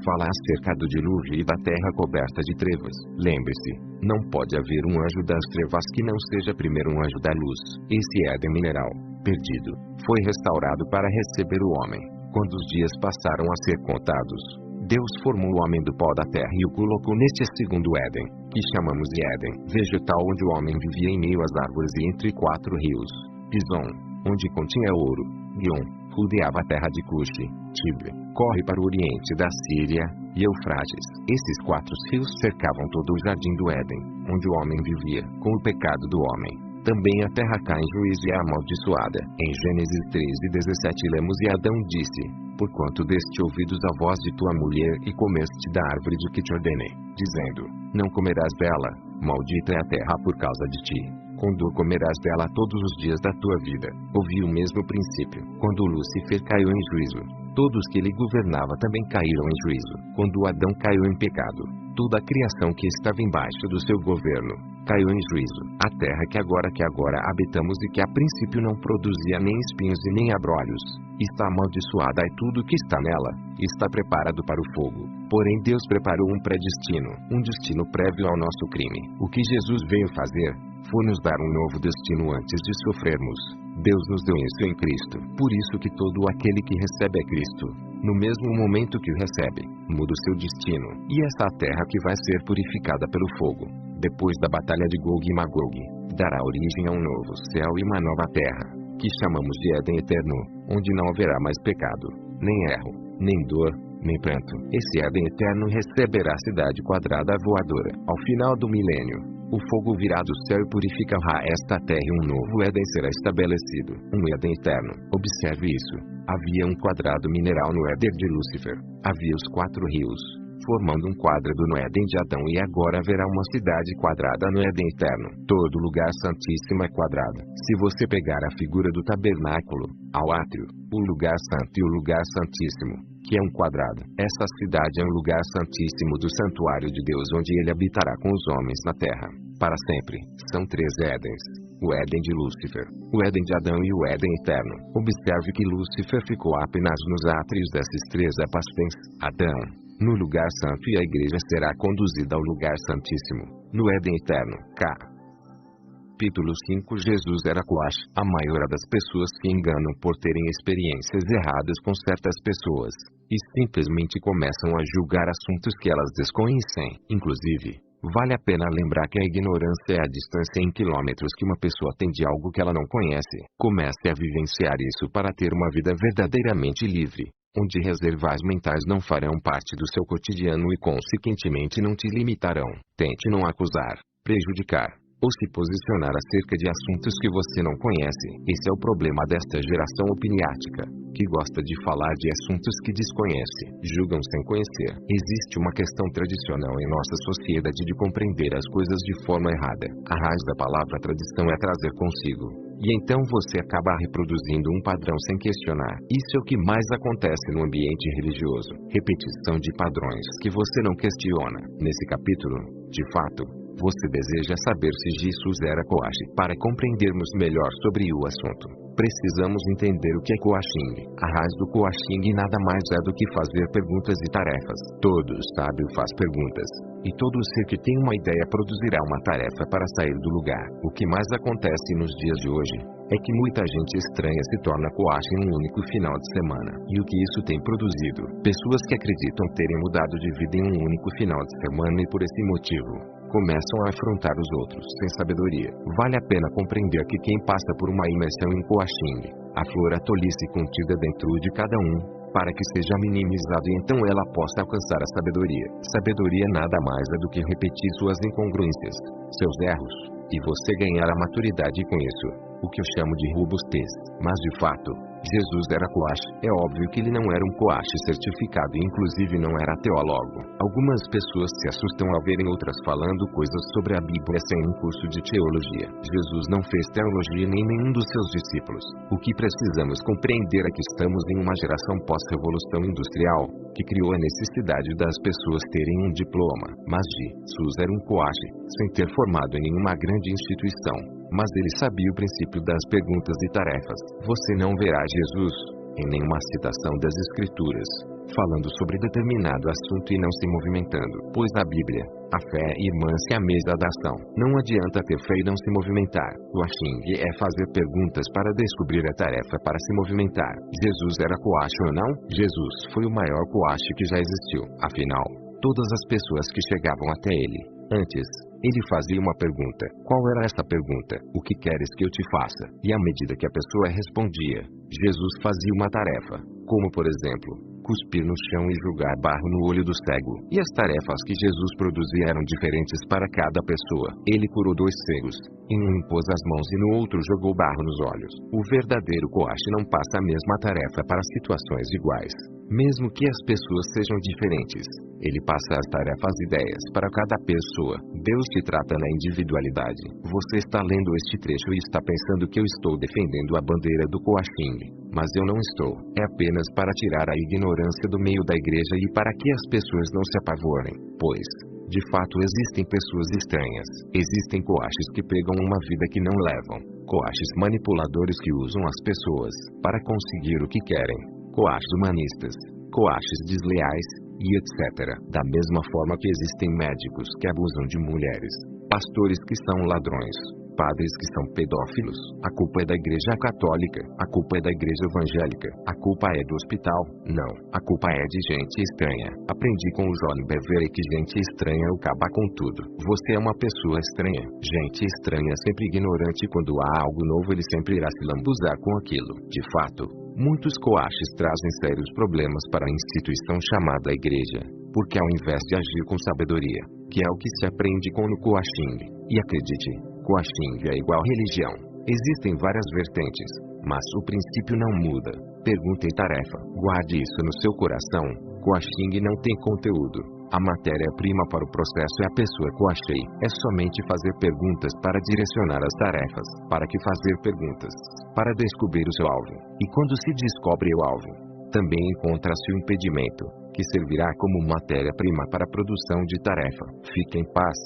fala acerca do dilúvio e da terra coberta de trevas. Lembre-se, não pode haver um anjo das trevas que não seja primeiro um anjo da luz. Esse Éden mineral, perdido, foi restaurado para receber o homem. Quando os dias passaram a ser contados, Deus formou o homem do pó da terra e o colocou neste segundo Éden, que chamamos de Éden vegetal, onde o homem vivia em meio às árvores e entre 4 rios. Pison, onde continha ouro. Guion, rodeava a terra de Cuxi. Tibre, corre para o oriente da Síria. E Eufrates. Esses 4 rios cercavam todo o jardim do Éden, onde o homem vivia. Com o pecado do homem, também a terra cai em juízo e é amaldiçoada. Em Gênesis 13:17 lemos: e Adão disse: porquanto deste ouvidos a voz de tua mulher e comeste da árvore de que te ordenei, dizendo: não comerás dela, maldita é a terra por causa de ti. Com dor comerás dela todos os dias da tua vida. Ouvi o mesmo princípio. Quando Lúcifer caiu em juízo, todos que ele governava também caíram em juízo. Quando Adão caiu em pecado, toda a criação que estava embaixo do seu governo caiu em juízo. A terra que agora habitamos e que a princípio não produzia nem espinhos e nem abrolhos, está amaldiçoada, e tudo que está nela está preparado para o fogo. Porém Deus preparou um predestino, um destino prévio ao nosso crime. O que Jesus veio fazer foi nos dar um novo destino antes de sofrermos. Deus nos deu isso em Cristo. Por isso que todo aquele que recebe a Cristo, no mesmo momento que o recebe, muda o seu destino. E essa terra que vai ser purificada pelo fogo, depois da batalha de Gog e Magog, dará origem a um novo céu e uma nova terra, que chamamos de Éden eterno, onde não haverá mais pecado, nem erro, nem dor, nem pranto. Esse Éden eterno receberá a cidade quadrada voadora. Ao final do milênio, o fogo virá do céu e purificará esta terra e um novo Éden será estabelecido, um Éden eterno. Observe isso. Havia um quadrado mineral no Éden de Lúcifer. Havia os 4 rios, formando um quadrado no Éden de Adão, e agora haverá uma cidade quadrada no Éden eterno. Todo lugar santíssimo é quadrado. Se você pegar a figura do tabernáculo, ao átrio, o lugar santo e o lugar santíssimo, que é um quadrado, essa cidade é um lugar santíssimo do santuário de Deus, onde ele habitará com os homens na terra, para sempre. São 3 Édens: o Éden de Lúcifer, o Éden de Adão e o Éden eterno. Observe que Lúcifer ficou apenas nos átrios desses 3 épastes. Adão, no lugar santo, e a igreja será conduzida ao lugar santíssimo, no Éden eterno. Capítulo 5. Jesus era coach. A maioria das pessoas se enganam por terem experiências erradas com certas pessoas, e simplesmente começam a julgar assuntos que elas desconhecem. Inclusive, vale a pena lembrar que a ignorância é a distância em quilômetros que uma pessoa tem de algo que ela não conhece. Comece a vivenciar isso para ter uma vida verdadeiramente livre, onde reservas mentais não farão parte do seu cotidiano e consequentemente não te limitarão. Tente não acusar, prejudicar, ou se posicionar acerca de assuntos que você não conhece. Esse é o problema desta geração opiniática, que gosta de falar de assuntos que desconhece, julgam sem conhecer. Existe uma questão tradicional em nossa sociedade de compreender as coisas de forma errada. A raiz da palavra tradição é trazer consigo. E então você acaba reproduzindo um padrão sem questionar. Isso é o que mais acontece no ambiente religioso. Repetição de padrões que você não questiona. Nesse capítulo, de fato, você deseja saber se Jesus era coache. Para compreendermos melhor sobre o assunto, precisamos entender o que é coaching. A raiz do coaching nada mais é do que fazer perguntas e tarefas. Todo sábio faz perguntas, e todo ser que tem uma ideia produzirá uma tarefa para sair do lugar. O que mais acontece nos dias de hoje é que muita gente estranha se torna coache em um único final de semana. E o que isso tem produzido? Pessoas que acreditam terem mudado de vida em um único final de semana e por esse motivo começam a afrontar os outros sem sabedoria. Vale a pena compreender que quem passa por uma imersão em coaching, aflora a tolice contida dentro de cada um, para que seja minimizado e então ela possa alcançar a sabedoria. Sabedoria nada mais é do que repetir suas incongruências, seus erros, e você ganhar a maturidade com isso, o que eu chamo de robustez. Mas de fato, Jesus era coache. É óbvio que ele não era um coache certificado e inclusive não era teólogo. Algumas pessoas se assustam ao verem outras falando coisas sobre a Bíblia sem um curso de teologia. Jesus não fez teologia nem nenhum dos seus discípulos. O que precisamos compreender é que estamos em uma geração pós-revolução industrial, que criou a necessidade das pessoas terem um diploma. Mas Jesus era um coache, sem ter formado em nenhuma grande instituição. Mas ele sabia o princípio das perguntas e tarefas. Você não verá Jesus, em nenhuma citação das Escrituras, falando sobre determinado assunto e não se movimentando. Pois na Bíblia, a fé e irmã se à mesa da ação. Não adianta ter fé e não se movimentar. Coaching é fazer perguntas para descobrir a tarefa para se movimentar. Jesus era coache ou não? Jesus foi o maior coache que já existiu. Afinal, todas as pessoas que chegavam até ele, antes, ele fazia uma pergunta. Qual era essa pergunta? O que queres que eu te faça? E à medida que a pessoa respondia, Jesus fazia uma tarefa, como por exemplo, cuspir no chão e jogar barro no olho do cego. E as tarefas que Jesus produzia eram diferentes para cada pessoa. Ele curou 2 cegos, em um impôs as mãos e no outro jogou barro nos olhos. O verdadeiro coache não passa a mesma tarefa para situações iguais, mesmo que as pessoas sejam diferentes. Ele passa as tarefas e ideias para cada pessoa. Deus te trata na individualidade. Você está lendo este trecho e está pensando que eu estou defendendo a bandeira do coaching, mas eu não estou. É apenas para tirar a ignorância do meio da igreja e para que as pessoas não se apavorem, pois, de fato, existem pessoas estranhas. Existem coaches que pegam uma vida que não levam. Coaches manipuladores que usam as pessoas para conseguir o que querem. Coaches humanistas, coaches desleais, e etc. Da mesma forma que existem médicos que abusam de mulheres, pastores que são ladrões, padres que são pedófilos. A culpa é da igreja católica, a culpa é da igreja evangélica, a culpa é do hospital. Não, a culpa é de gente estranha. Aprendi com o John Bevere que gente estranha acaba com tudo. Você é uma pessoa estranha. Gente estranha é sempre ignorante e quando há algo novo ele sempre irá se lambuzar com aquilo. De fato, muitos coaches trazem sérios problemas para a instituição chamada igreja, porque ao invés de agir com sabedoria, que é o que se aprende com o coaching, e acredite, coaching é igual religião. Existem várias vertentes, mas o princípio não muda. Pergunta e tarefa. Guarde isso no seu coração. Coaching não tem conteúdo. A matéria-prima para o processo é a pessoa coachei. É somente fazer perguntas para direcionar as tarefas. Para que fazer perguntas? Para descobrir o seu alvo. E quando se descobre o alvo, também encontra-se o impedimento, que servirá como matéria-prima para a produção de tarefa. Fique em paz.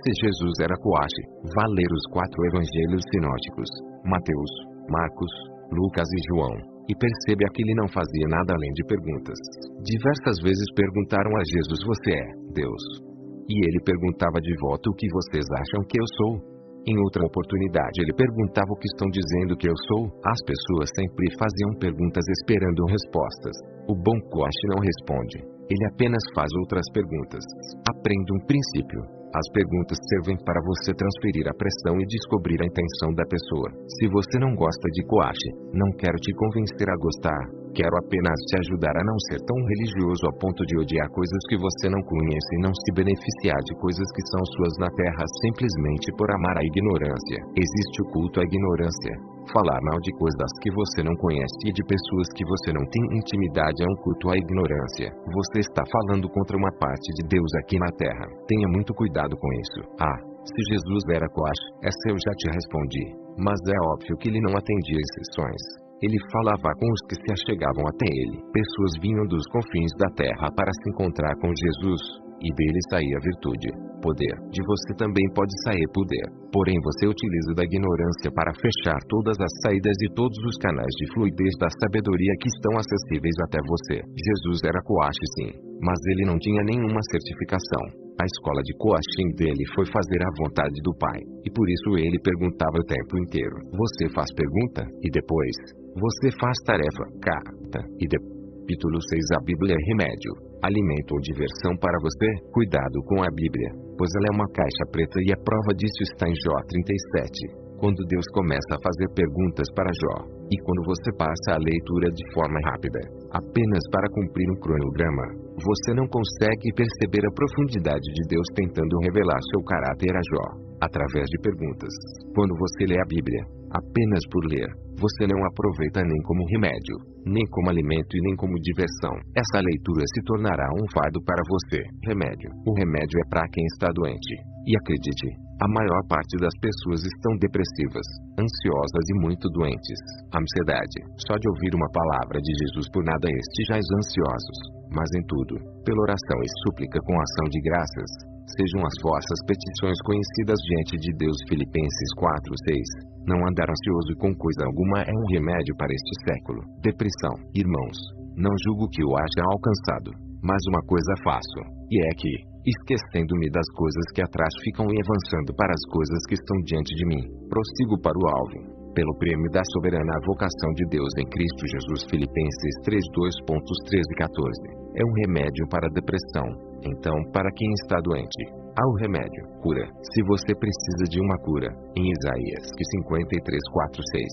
Se Jesus era coache, vá ler os 4 evangelhos sinóticos, Mateus, Marcos, Lucas e João, e perceba que ele não fazia nada além de perguntas. Diversas vezes perguntaram a Jesus: você é Deus? E ele perguntava de volta: o que vocês acham que eu sou? Em outra oportunidade ele perguntava: o que estão dizendo que eu sou? As pessoas sempre faziam perguntas esperando respostas. O bom coache não responde. Ele apenas faz outras perguntas. Aprenda um princípio. As perguntas servem para você transferir a pressão e descobrir a intenção da pessoa. Se você não gosta de coache, não quero te convencer a gostar. Quero apenas te ajudar a não ser tão religioso a ponto de odiar coisas que você não conhece e não se beneficiar de coisas que são suas na terra simplesmente por amar a ignorância. Existe o culto à ignorância. Falar mal de coisas que você não conhece e de pessoas que você não tem intimidade é um culto à ignorância. Você está falando contra uma parte de Deus aqui na terra. Tenha muito cuidado com isso. Se Jesus era coache, essa eu já te respondi. Mas é óbvio que ele não atendia exceções. Ele falava com os que se achegavam até ele. Pessoas vinham dos confins da terra para se encontrar com Jesus, e dele saía virtude, poder. De você também pode sair poder. Porém você utiliza da ignorância para fechar todas as saídas e todos os canais de fluidez da sabedoria que estão acessíveis até você. Jesus era coache sim, mas ele não tinha nenhuma certificação. A escola de coaching dele foi fazer a vontade do Pai, e por isso ele perguntava o tempo inteiro. Você faz pergunta, e depois, você faz tarefa, carta, e capítulo 6 A Bíblia é remédio, alimento ou diversão para você? Cuidado com a Bíblia, pois ela é uma caixa preta e a prova disso está em Jó 37. Quando Deus começa a fazer perguntas para Jó, e quando você passa a leitura de forma rápida, apenas para cumprir um cronograma, você não consegue perceber a profundidade de Deus tentando revelar seu caráter a Jó, através de perguntas. Quando você lê a Bíblia, apenas por ler, você não aproveita nem como remédio, nem como alimento e nem como diversão. Essa leitura se tornará um fardo para você. Remédio. O remédio é para quem está doente. E acredite, a maior parte das pessoas estão depressivas, ansiosas e muito doentes. Ansiedade. Só de ouvir uma palavra de Jesus por nada estejais ansiosos, mas em tudo, pela oração e súplica com ação de graças, sejam as vossas petições conhecidas diante de Deus. Filipenses 4:6. Não andar ansioso com coisa alguma é um remédio para este século. Depressão. Irmãos, não julgo que o haja alcançado, mas uma coisa faço, e é que, esquecendo-me das coisas que atrás ficam e avançando para as coisas que estão diante de mim, prossigo para o alvo, pelo prêmio da soberana vocação de Deus em Cristo Jesus. Filipenses 3:2.13 e 14. É um remédio para a depressão. Então, para quem está doente, há o remédio, cura. Se você precisa de uma cura, em Isaías 53:4-6,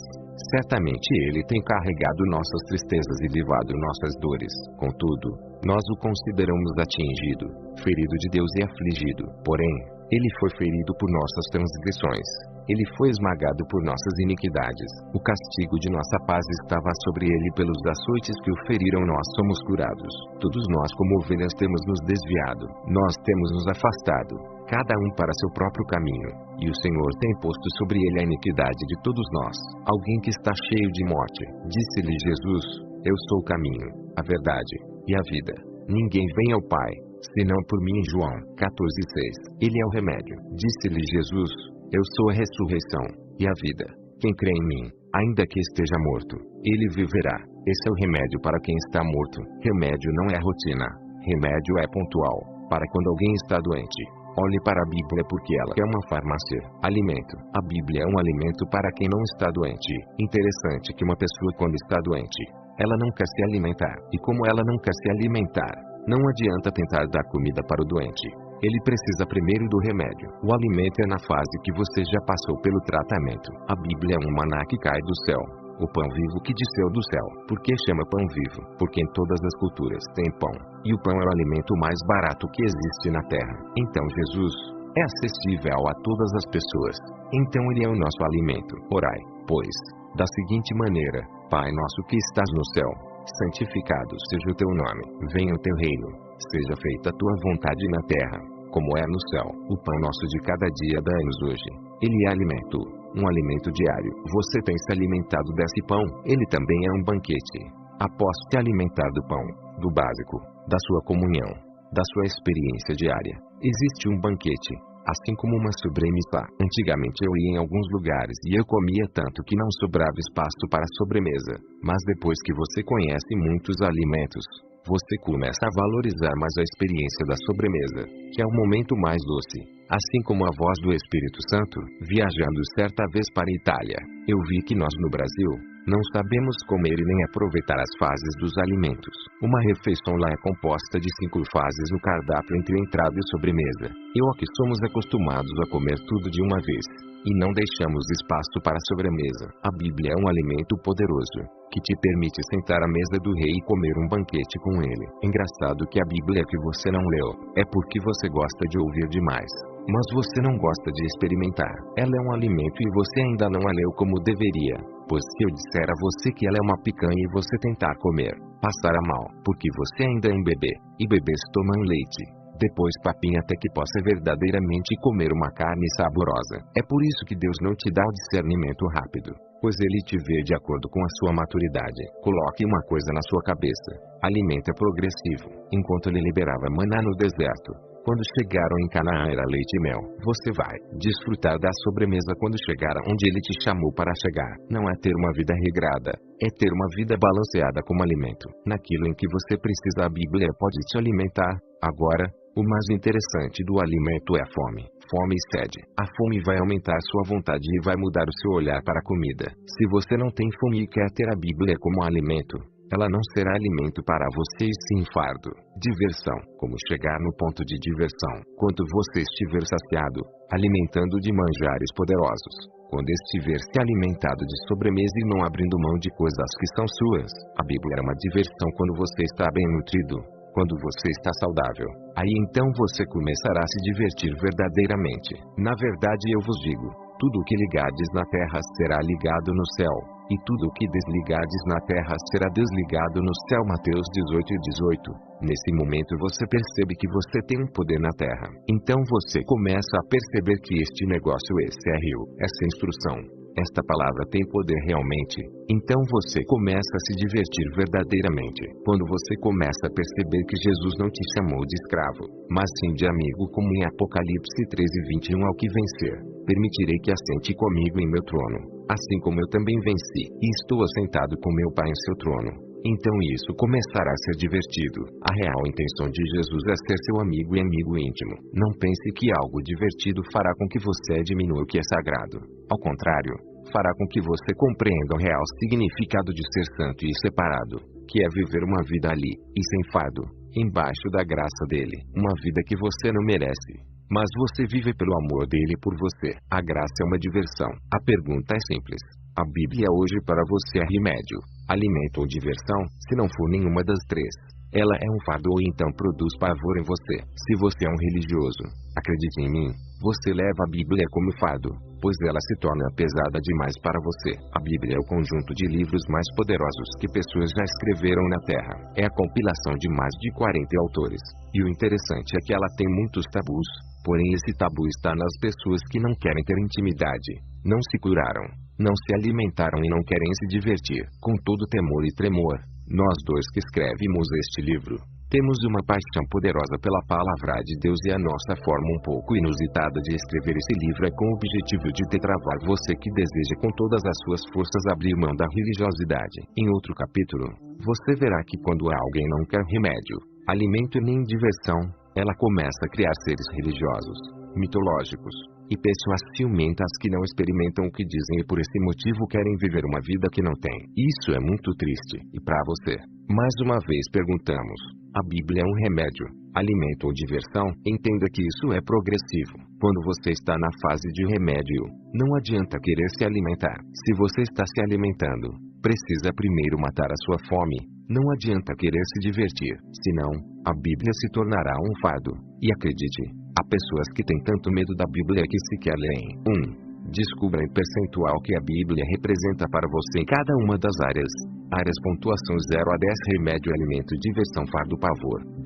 certamente ele tem carregado nossas tristezas e levado nossas dores. Contudo, nós o consideramos atingido, ferido de Deus e afligido. Porém, ele foi ferido por nossas transgressões. Ele foi esmagado por nossas iniquidades. O castigo de nossa paz estava sobre ele, pelos açoites que o feriram nós somos curados. Todos nós como ovelhas temos nos desviado. Nós temos nos afastado, cada um para seu próprio caminho. E o Senhor tem posto sobre ele a iniquidade de todos nós. Alguém que está cheio de morte, disse-lhe Jesus: Eu sou o caminho, a verdade e a vida. Ninguém vem ao Pai, senão por mim. João 14:6. Ele é o remédio. Disse-lhe Jesus: Eu sou a ressurreição e a vida. Quem crê em mim, ainda que esteja morto, ele viverá. Esse é o remédio para quem está morto. Remédio não é rotina. Remédio é pontual, para quando alguém está doente. Olhe para a Bíblia porque ela é uma farmácia. Alimento. A Bíblia é um alimento para quem não está doente. Interessante que uma pessoa, quando está doente, ela não quer se alimentar. E como ela não quer se alimentar, não adianta tentar dar comida para o doente. Ele precisa primeiro do remédio. O alimento é na fase que você já passou pelo tratamento. A Bíblia é um maná que cai do céu. O pão vivo que desceu do céu. Por que chama pão vivo? Porque em todas as culturas tem pão. E o pão é o alimento mais barato que existe na terra. Então Jesus é acessível a todas as pessoas. Então ele é o nosso alimento. Orai, pois, da seguinte maneira: Pai nosso que estás no céu, santificado seja o teu nome. Venha o teu reino. Seja feita a tua vontade na terra, como é no céu. O pão nosso de cada dia dai-nos hoje. Ele é alimento, um alimento diário. Você tem se alimentado desse pão? Ele também é um banquete. Após te alimentar do pão, do básico, da sua comunhão, da sua experiência diária, existe um banquete, assim como uma sobremesa. Antigamente eu ia em alguns lugares e eu comia tanto que não sobrava espaço para a sobremesa. Mas depois que você conhece muitos alimentos, você começa a valorizar mais a experiência da sobremesa, que é o momento mais doce. Assim como a voz do Espírito Santo, viajando certa vez para a Itália, eu vi que nós no Brasil Não sabemos comer e nem aproveitar as fases dos alimentos. Uma refeição lá é composta de 5 fases no cardápio entre entrada e sobremesa. E aqui somos acostumados a comer tudo de uma vez. E não deixamos espaço para a sobremesa. A Bíblia é um alimento poderoso, que te permite sentar à mesa do rei e comer um banquete com ele. Engraçado que a Bíblia que você não leu, é porque você gosta de ouvir demais. Mas você não gosta de experimentar. Ela é um alimento e você ainda não a leu como deveria. Pois se eu disser a você que ela é uma picanha e você tentar comer, passará mal, porque você ainda é um bebê, e bebês tomam leite. Depois papinha até que possa verdadeiramente comer uma carne saborosa. É por isso que Deus não te dá o discernimento rápido, pois Ele te vê de acordo com a sua maturidade. Coloque uma coisa na sua cabeça: alimento é progressivo. Enquanto Ele liberava maná no deserto, quando chegaram em Canaã era leite e mel. Você vai desfrutar da sobremesa quando chegar onde Ele te chamou para chegar. Não é ter uma vida regrada, é ter uma vida balanceada como alimento. Naquilo em que você precisa, a Bíblia pode te alimentar. Agora, o mais interessante do alimento é a fome. Fome e sede. A fome vai aumentar sua vontade e vai mudar o seu olhar para a comida. Se você não tem fome e quer ter a Bíblia como alimento, ela não será alimento para você e sim fardo. Diversão. Como chegar no ponto de diversão? Quando você estiver saciado, alimentando de manjares poderosos. Quando estiver se alimentado de sobremesa e não abrindo mão de coisas que são suas. A Bíblia é uma diversão quando você está bem nutrido. Quando você está saudável, aí então você começará a se divertir verdadeiramente. Na verdade eu vos digo, tudo o que ligardes na terra será ligado no céu, e tudo o que desligardes na terra será desligado no céu. Mateus 18:18. Nesse momento você percebe que você tem um poder na terra. Então você começa a perceber que este negócio, esse é rio, essa instrução, esta palavra tem poder realmente. Então você começa a se divertir verdadeiramente. Quando você começa a perceber que Jesus não te chamou de escravo, mas sim de amigo, como em Apocalipse 13:21, ao que vencer, permitirei que assente comigo em meu trono, assim como eu também venci, e estou assentado com meu Pai em seu trono. Então isso começará a ser divertido. A real intenção de Jesus é ser seu amigo e amigo íntimo. Não pense que algo divertido fará com que você diminua o que é sagrado. Ao contrário, fará com que você compreenda o real significado de ser santo e separado, que é viver uma vida ali, e sem fardo, embaixo da graça dele. Uma vida que você não merece, mas você vive pelo amor dele por você. A graça é uma diversão. A pergunta é simples: a Bíblia hoje para você é remédio, alimento ou diversão? Se não for nenhuma das três, ela é um fardo ou então produz pavor em você. Se você é um religioso, acredite em mim, você leva a Bíblia como fardo, pois ela se torna pesada demais para você. A Bíblia é o conjunto de livros mais poderosos que pessoas já escreveram na Terra. É a compilação de mais de 40 autores. E o interessante é que ela tem muitos tabus, porém esse tabu está nas pessoas que não querem ter intimidade, não se curaram, não se alimentaram e não querem se divertir. Com todo temor e tremor, nós dois que escrevemos este livro, temos uma paixão poderosa pela palavra de Deus, e a nossa forma um pouco inusitada de escrever esse livro é com o objetivo de destravar você que deseja com todas as suas forças abrir mão da religiosidade. Em outro capítulo, você verá que quando alguém não quer remédio, alimento nem diversão, ela começa a criar seres religiosos, mitológicos, e pessoas ciumentas que não experimentam o que dizem e por esse motivo querem viver uma vida que não tem. Isso é muito triste. E para você, mais uma vez perguntamos: a Bíblia é um remédio, alimento ou diversão? Entenda que isso é progressivo. Quando você está na fase de remédio, não adianta querer se alimentar. Se você está se alimentando, precisa primeiro matar a sua fome. Não adianta querer se divertir, senão, a Bíblia se tornará um fardo. E acredite, há pessoas que têm tanto medo da Bíblia que sequer leem. 1. Descubra em percentual que a Bíblia representa para você em cada uma das áreas. Áreas: pontuação 0 a 10, remédio, alimento, diversão, fardo, pavor. 2.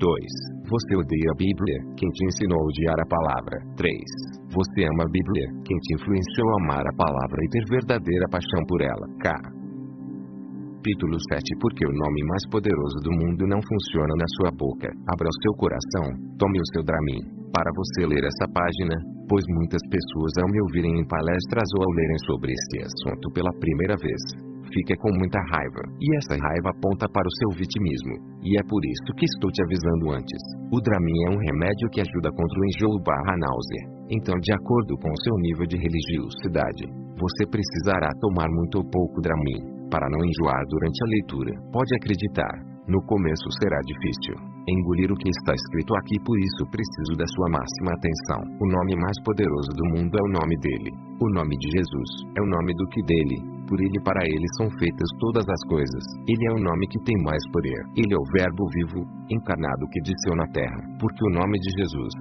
Você odeia a Bíblia, quem te ensinou a odiar a palavra. 3. Você ama a Bíblia, quem te influenciou a amar a palavra e ter verdadeira paixão por ela. Capítulo 7. Porque o nome mais poderoso do mundo não funciona na sua boca. Abra o seu coração, tome o seu Dramin, para você ler essa página, pois muitas pessoas, ao me ouvirem em palestras ou ao lerem sobre este assunto pela primeira vez, fica com muita raiva, e essa raiva aponta para o seu vitimismo, e é por isso que estou te avisando antes. O Dramin é um remédio que ajuda contra o enjoo/náusea. Então, de acordo com o seu nível de religiosidade, você precisará tomar muito ou pouco Dramin. para não enjoar durante a leitura. Pode acreditar, no começo será difícil engolir o que está escrito aqui, por isso preciso da sua máxima atenção. O nome mais poderoso do mundo é o nome dele. O nome de Jesus é o nome do que dele. Por ele e para ele são feitas todas as coisas. Ele é o nome que tem mais poder. Ele é o Verbo vivo, encarnado que desceu na terra. Porque o nome de Jesus,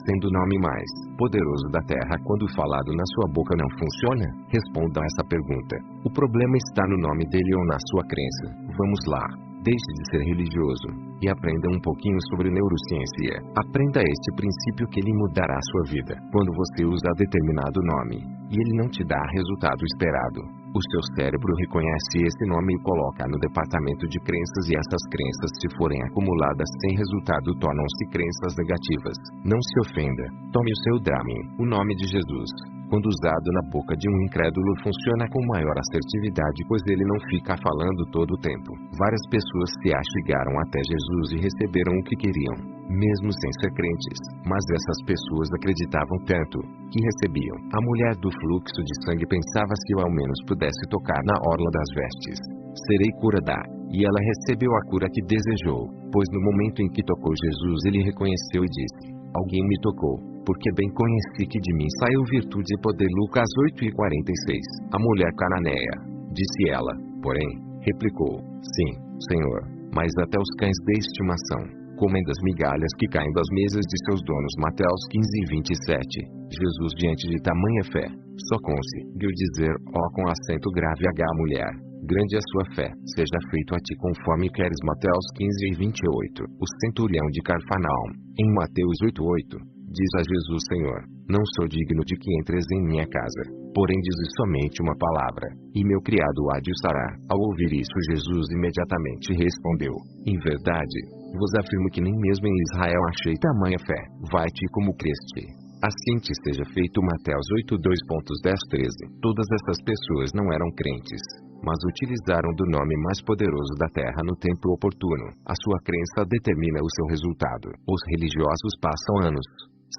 sendo o nome mais poderoso da terra, quando falado na sua boca não funciona? Responda a essa pergunta. O problema está no nome dele ou na sua crença. Vamos lá. Deixe de ser religioso e aprenda um pouquinho sobre neurociência. Aprenda este princípio que ele mudará a sua vida. Quando você usa determinado nome e ele não te dá resultado esperado, o seu cérebro reconhece esse nome e coloca no departamento de crenças, e essas crenças, se forem acumuladas sem resultado, tornam-se crenças negativas. Não se ofenda. Tome o seu Dramin. O nome de Jesus, quando usado na boca de um incrédulo, funciona com maior assertividade, pois ele não fica falando todo o tempo. Várias pessoas se achegaram até Jesus e receberam o que queriam, mesmo sem ser crentes. Mas essas pessoas acreditavam tanto que recebiam. A mulher do fluxo de sangue pensava: se eu ao menos pudesse tocar na orla das vestes, serei curada. E ela recebeu a cura que desejou, pois no momento em que tocou Jesus, ele reconheceu e disse: alguém me tocou, porque bem conheci que de mim saiu virtude e poder. Lucas 8:46. A mulher cananeia, disse ela, porém, replicou: sim, Senhor, mas até os cães de estimação comem das migalhas que caem das mesas de seus donos. Mateus 15:27. Jesus, diante de tamanha fé, só conseguiu dizer, com acento grave: H, mulher, grande é a sua fé, seja feito a ti conforme queres. Mateus 15:28. O centurião de Cafarnaum, em Mateus 8:8, diz a Jesus: Senhor, não sou digno de que entres em minha casa, porém dizes somente uma palavra, e meu criado há de sarar. Ao ouvir isso, Jesus imediatamente respondeu: em verdade vos afirmo que nem mesmo em Israel achei tamanha fé. Vai-te como creste. Assim te seja feito. Mateus 8:2.10-13. Todas essas pessoas não eram crentes, mas utilizaram do nome mais poderoso da terra no tempo oportuno. A sua crença determina o seu resultado. Os religiosos passam anos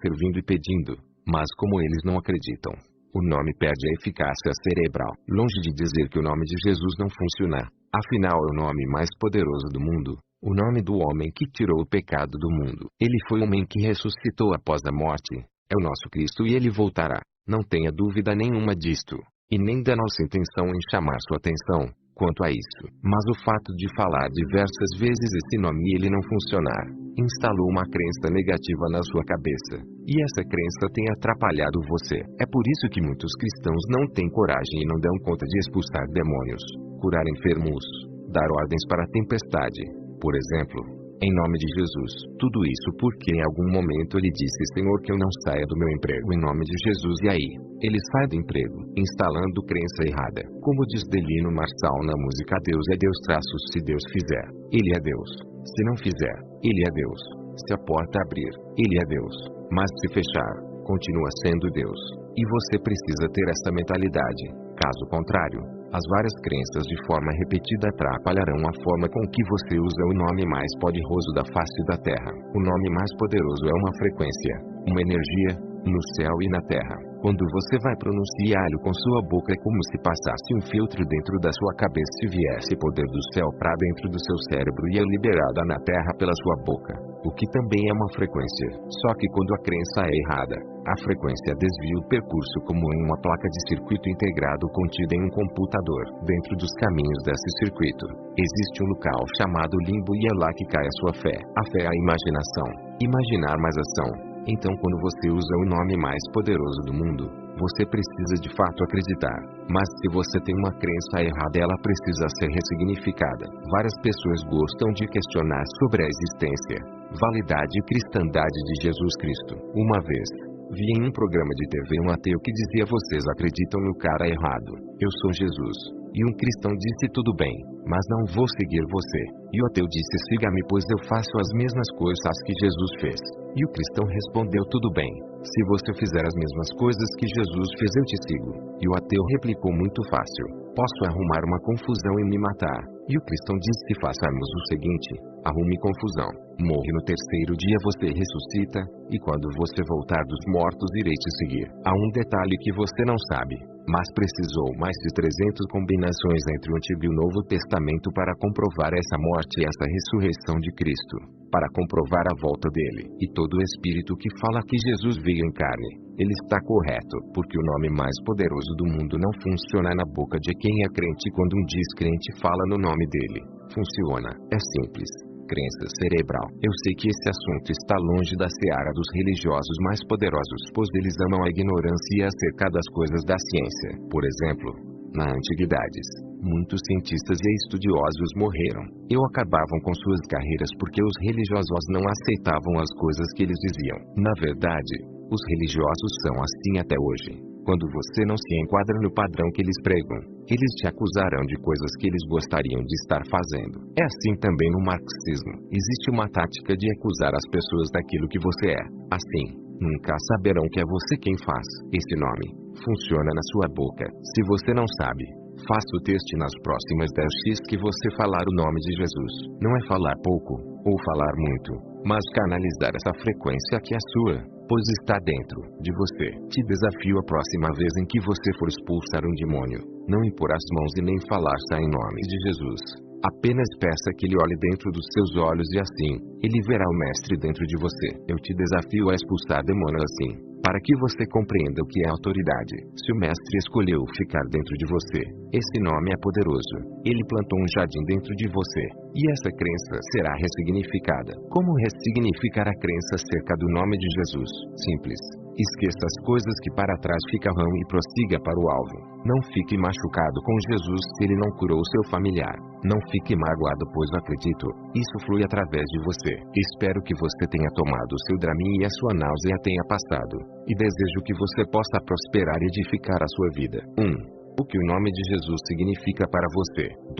servindo e pedindo, mas como eles não acreditam, o nome perde a eficácia cerebral. Longe de dizer que o nome de Jesus não funciona, afinal é o nome mais poderoso do mundo. O nome do homem que tirou o pecado do mundo. Ele foi o homem que ressuscitou após a morte. É o nosso Cristo e ele voltará. Não tenha dúvida nenhuma disto, e nem da nossa intenção em chamar sua atenção quanto a isso. Mas o fato de falar diversas vezes esse nome e ele não funcionar, instalou uma crença negativa na sua cabeça. E essa crença tem atrapalhado você. É por isso que muitos cristãos não têm coragem e não dão conta de expulsar demônios, curar enfermos, dar ordens para a tempestade, por exemplo, em nome de Jesus. Tudo isso porque em algum momento ele disse: Senhor, que eu não saia do meu emprego em nome de Jesus. E aí, ele sai do emprego, instalando crença errada. Como diz Delino Marçal na música Deus é Deus traços, se Deus fizer, ele é Deus. Se não fizer, ele é Deus. Se a porta abrir, ele é Deus. Mas se fechar, continua sendo Deus. E você precisa ter essa mentalidade. Caso contrário, as várias crenças de forma repetida atrapalharão a forma com que você usa o nome mais poderoso da face da terra. O nome mais poderoso é uma frequência, uma energia, no céu e na terra. Quando você vai pronunciá-lo com sua boca, é como se passasse um filtro dentro da sua cabeça e viesse poder do céu para dentro do seu cérebro e é liberada na terra pela sua boca, o que também é uma frequência. Só que quando a crença é errada, a frequência desvia o percurso como em uma placa de circuito integrado contida em um computador. Dentro dos caminhos desse circuito, existe um local chamado limbo e é lá que cai a sua fé. A fé é a imaginação. Imaginar mais ação. Então, quando você usa o nome mais poderoso do mundo, você precisa de fato acreditar. Mas se você tem uma crença errada, ela precisa ser ressignificada. Várias pessoas gostam de questionar sobre a existência, validade e cristandade de Jesus Cristo. Uma vez, vi em um programa de TV um ateu que dizia: vocês acreditam no cara errado. Eu sou Jesus. E um cristão disse: tudo bem, mas não vou seguir você. E o ateu disse: siga-me, pois eu faço as mesmas coisas que Jesus fez. E o cristão respondeu: tudo bem, se você fizer as mesmas coisas que Jesus fez, eu te sigo. E o ateu replicou: muito fácil, posso arrumar uma confusão e me matar. E o cristão disse: façamos o seguinte, arrume confusão, morre no terceiro dia, você ressuscita, e quando você voltar dos mortos irei te seguir. Há um detalhe que você não sabe, mas precisou mais de 300 combinações entre o Antigo e o Novo Testamento para comprovar essa morte e essa ressurreição de Cristo, para comprovar a volta dele. E todo o Espírito que fala que Jesus veio em carne, ele está correto, porque o nome mais poderoso do mundo não funciona na boca de quem é crente quando um descrente fala no nome dele. Funciona, é simples. Crença cerebral. Eu sei que esse assunto está longe da seara dos religiosos mais poderosos, pois eles amam a ignorância acerca das coisas da ciência. Por exemplo, na antiguidades, muitos cientistas e estudiosos morreram ou acabavam com suas carreiras porque os religiosos não aceitavam as coisas que eles diziam. Na verdade, os religiosos são assim até hoje. Quando você não se enquadra no padrão que eles pregam, eles te acusarão de coisas que eles gostariam de estar fazendo. É assim também no marxismo. Existe uma tática de acusar as pessoas daquilo que você é. Assim, nunca saberão que é você quem faz. Esse nome funciona na sua boca. Se você não sabe, faça o teste nas próximas 10x que você falar o nome de Jesus. Não é falar pouco, ou falar muito, mas canalizar essa frequência que é sua, pois está dentro de você. Te desafio a próxima vez em que você for expulsar um demônio, não impor as mãos e nem falar em nome de Jesus. Apenas peça que ele olhe dentro dos seus olhos e assim, ele verá o Mestre dentro de você. Eu te desafio a expulsar demônios assim, para que você compreenda o que é autoridade. Se o Mestre escolheu ficar dentro de você, esse nome é poderoso. Ele plantou um jardim dentro de você, e essa crença será ressignificada. Como ressignificar a crença acerca do nome de Jesus? Simples. Esqueça as coisas que para trás ficarão e prossiga para o alvo. Não fique machucado com Jesus se ele não curou seu familiar. Não fique magoado, pois acredito, isso flui através de você. Espero que você tenha tomado o seu Dramin e a sua náusea tenha passado. E desejo que você possa prosperar e edificar a sua vida. 1. O que o nome de Jesus significa para você. 2.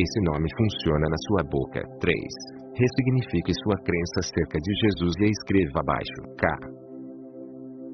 Esse nome funciona na sua boca. 3. Ressignifique sua crença acerca de Jesus e escreva abaixo.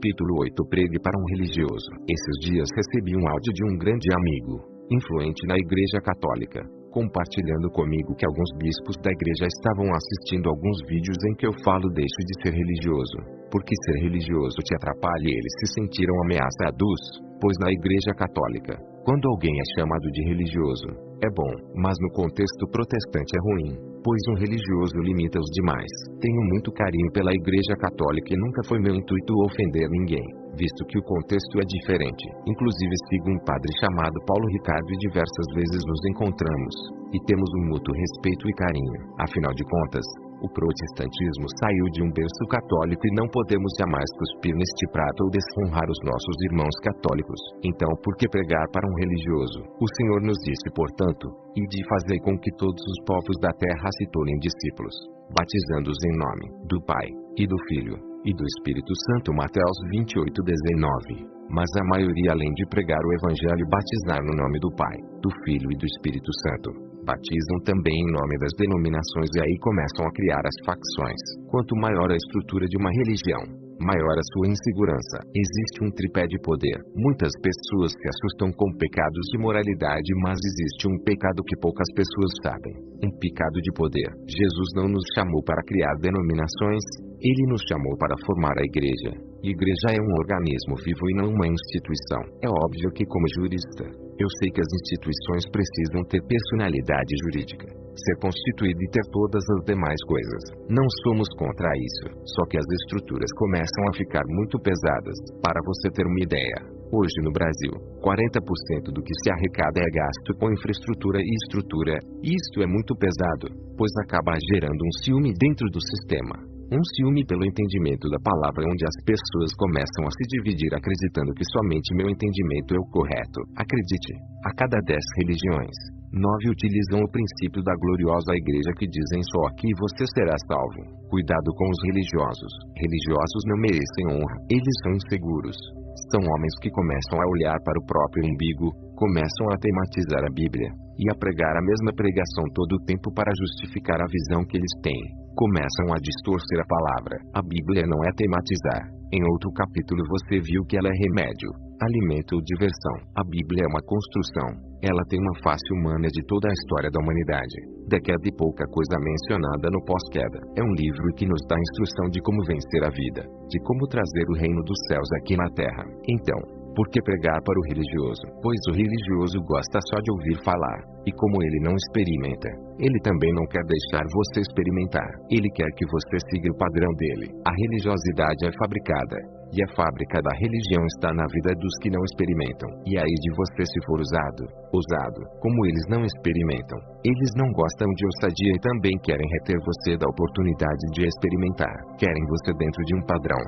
Capítulo 8. Pregue para um religioso. Esses dias recebi um áudio de um grande amigo, influente na Igreja Católica, compartilhando comigo que alguns bispos da igreja estavam assistindo alguns vídeos em que eu falo deixe de ser religioso, porque ser religioso te atrapalha e eles se sentiram ameaçados, pois na Igreja Católica, quando alguém é chamado de religioso, é bom, mas no contexto protestante é ruim, pois um religioso limita os demais. Tenho muito carinho pela Igreja Católica e nunca foi meu intuito ofender ninguém, visto que o contexto é diferente. Inclusive sigo um padre chamado Paulo Ricardo e diversas vezes nos encontramos, e temos um mútuo respeito e carinho. Afinal de contas, o protestantismo saiu de um berço católico e não podemos jamais cuspir neste prato ou desonrar os nossos irmãos católicos. Então, por que pregar para um religioso? O Senhor nos disse, portanto, ide fazer com que todos os povos da terra se tornem discípulos, batizando-os em nome do Pai, e do Filho, e do Espírito Santo. Mateus 28:19. Mas a maioria, além de pregar o Evangelho, batizar no nome do Pai, do Filho e do Espírito Santo, batizam também em nome das denominações e aí começam a criar as facções. Quanto maior a estrutura de uma religião, maior a sua insegurança. Existe um tripé de poder. Muitas pessoas se assustam com pecados de moralidade, mas existe um pecado que poucas pessoas sabem. Um pecado de poder. Jesus não nos chamou para criar denominações, ele nos chamou para formar a igreja. Igreja é um organismo vivo e não uma instituição. É óbvio que, como jurista, eu sei que as instituições precisam ter personalidade jurídica, ser constituída e ter todas as demais coisas. Não somos contra isso, só que as estruturas começam a ficar muito pesadas. Para você ter uma ideia, hoje no Brasil, 40% do que se arrecada é gasto com infraestrutura e estrutura, e isto é muito pesado, pois acaba gerando um ciúme dentro do sistema. Um ciúme pelo entendimento da palavra, onde as pessoas começam a se dividir acreditando que somente meu entendimento é o correto. Acredite, a cada 10 religiões, 9 utilizam o princípio da gloriosa igreja que dizem só aqui você será salvo. Cuidado com os religiosos. Religiosos não merecem honra, eles são inseguros. São homens que começam a olhar para o próprio umbigo, começam a tematizar a Bíblia, e a pregar a mesma pregação todo o tempo para justificar a visão que eles têm. Começam a distorcer a palavra. A Bíblia não é tematizar. Em outro capítulo você viu que ela é remédio, alimento ou diversão. A Bíblia é uma construção. Ela tem uma face humana de toda a história da humanidade. Da queda e pouca coisa mencionada no pós-queda. É um livro que nos dá instrução de como vencer a vida, de como trazer o reino dos céus aqui na terra. Então, Por que pregar para o religioso? Pois o religioso gosta só de ouvir falar, e como ele não experimenta, ele também não quer deixar você experimentar. Ele quer que você siga o padrão dele. A religiosidade é fabricada, e a fábrica da religião está na vida dos que não experimentam. E aí de você se for usado, como eles não experimentam. Eles não gostam de ousadia e também querem reter você da oportunidade de experimentar. Querem você dentro de um padrão,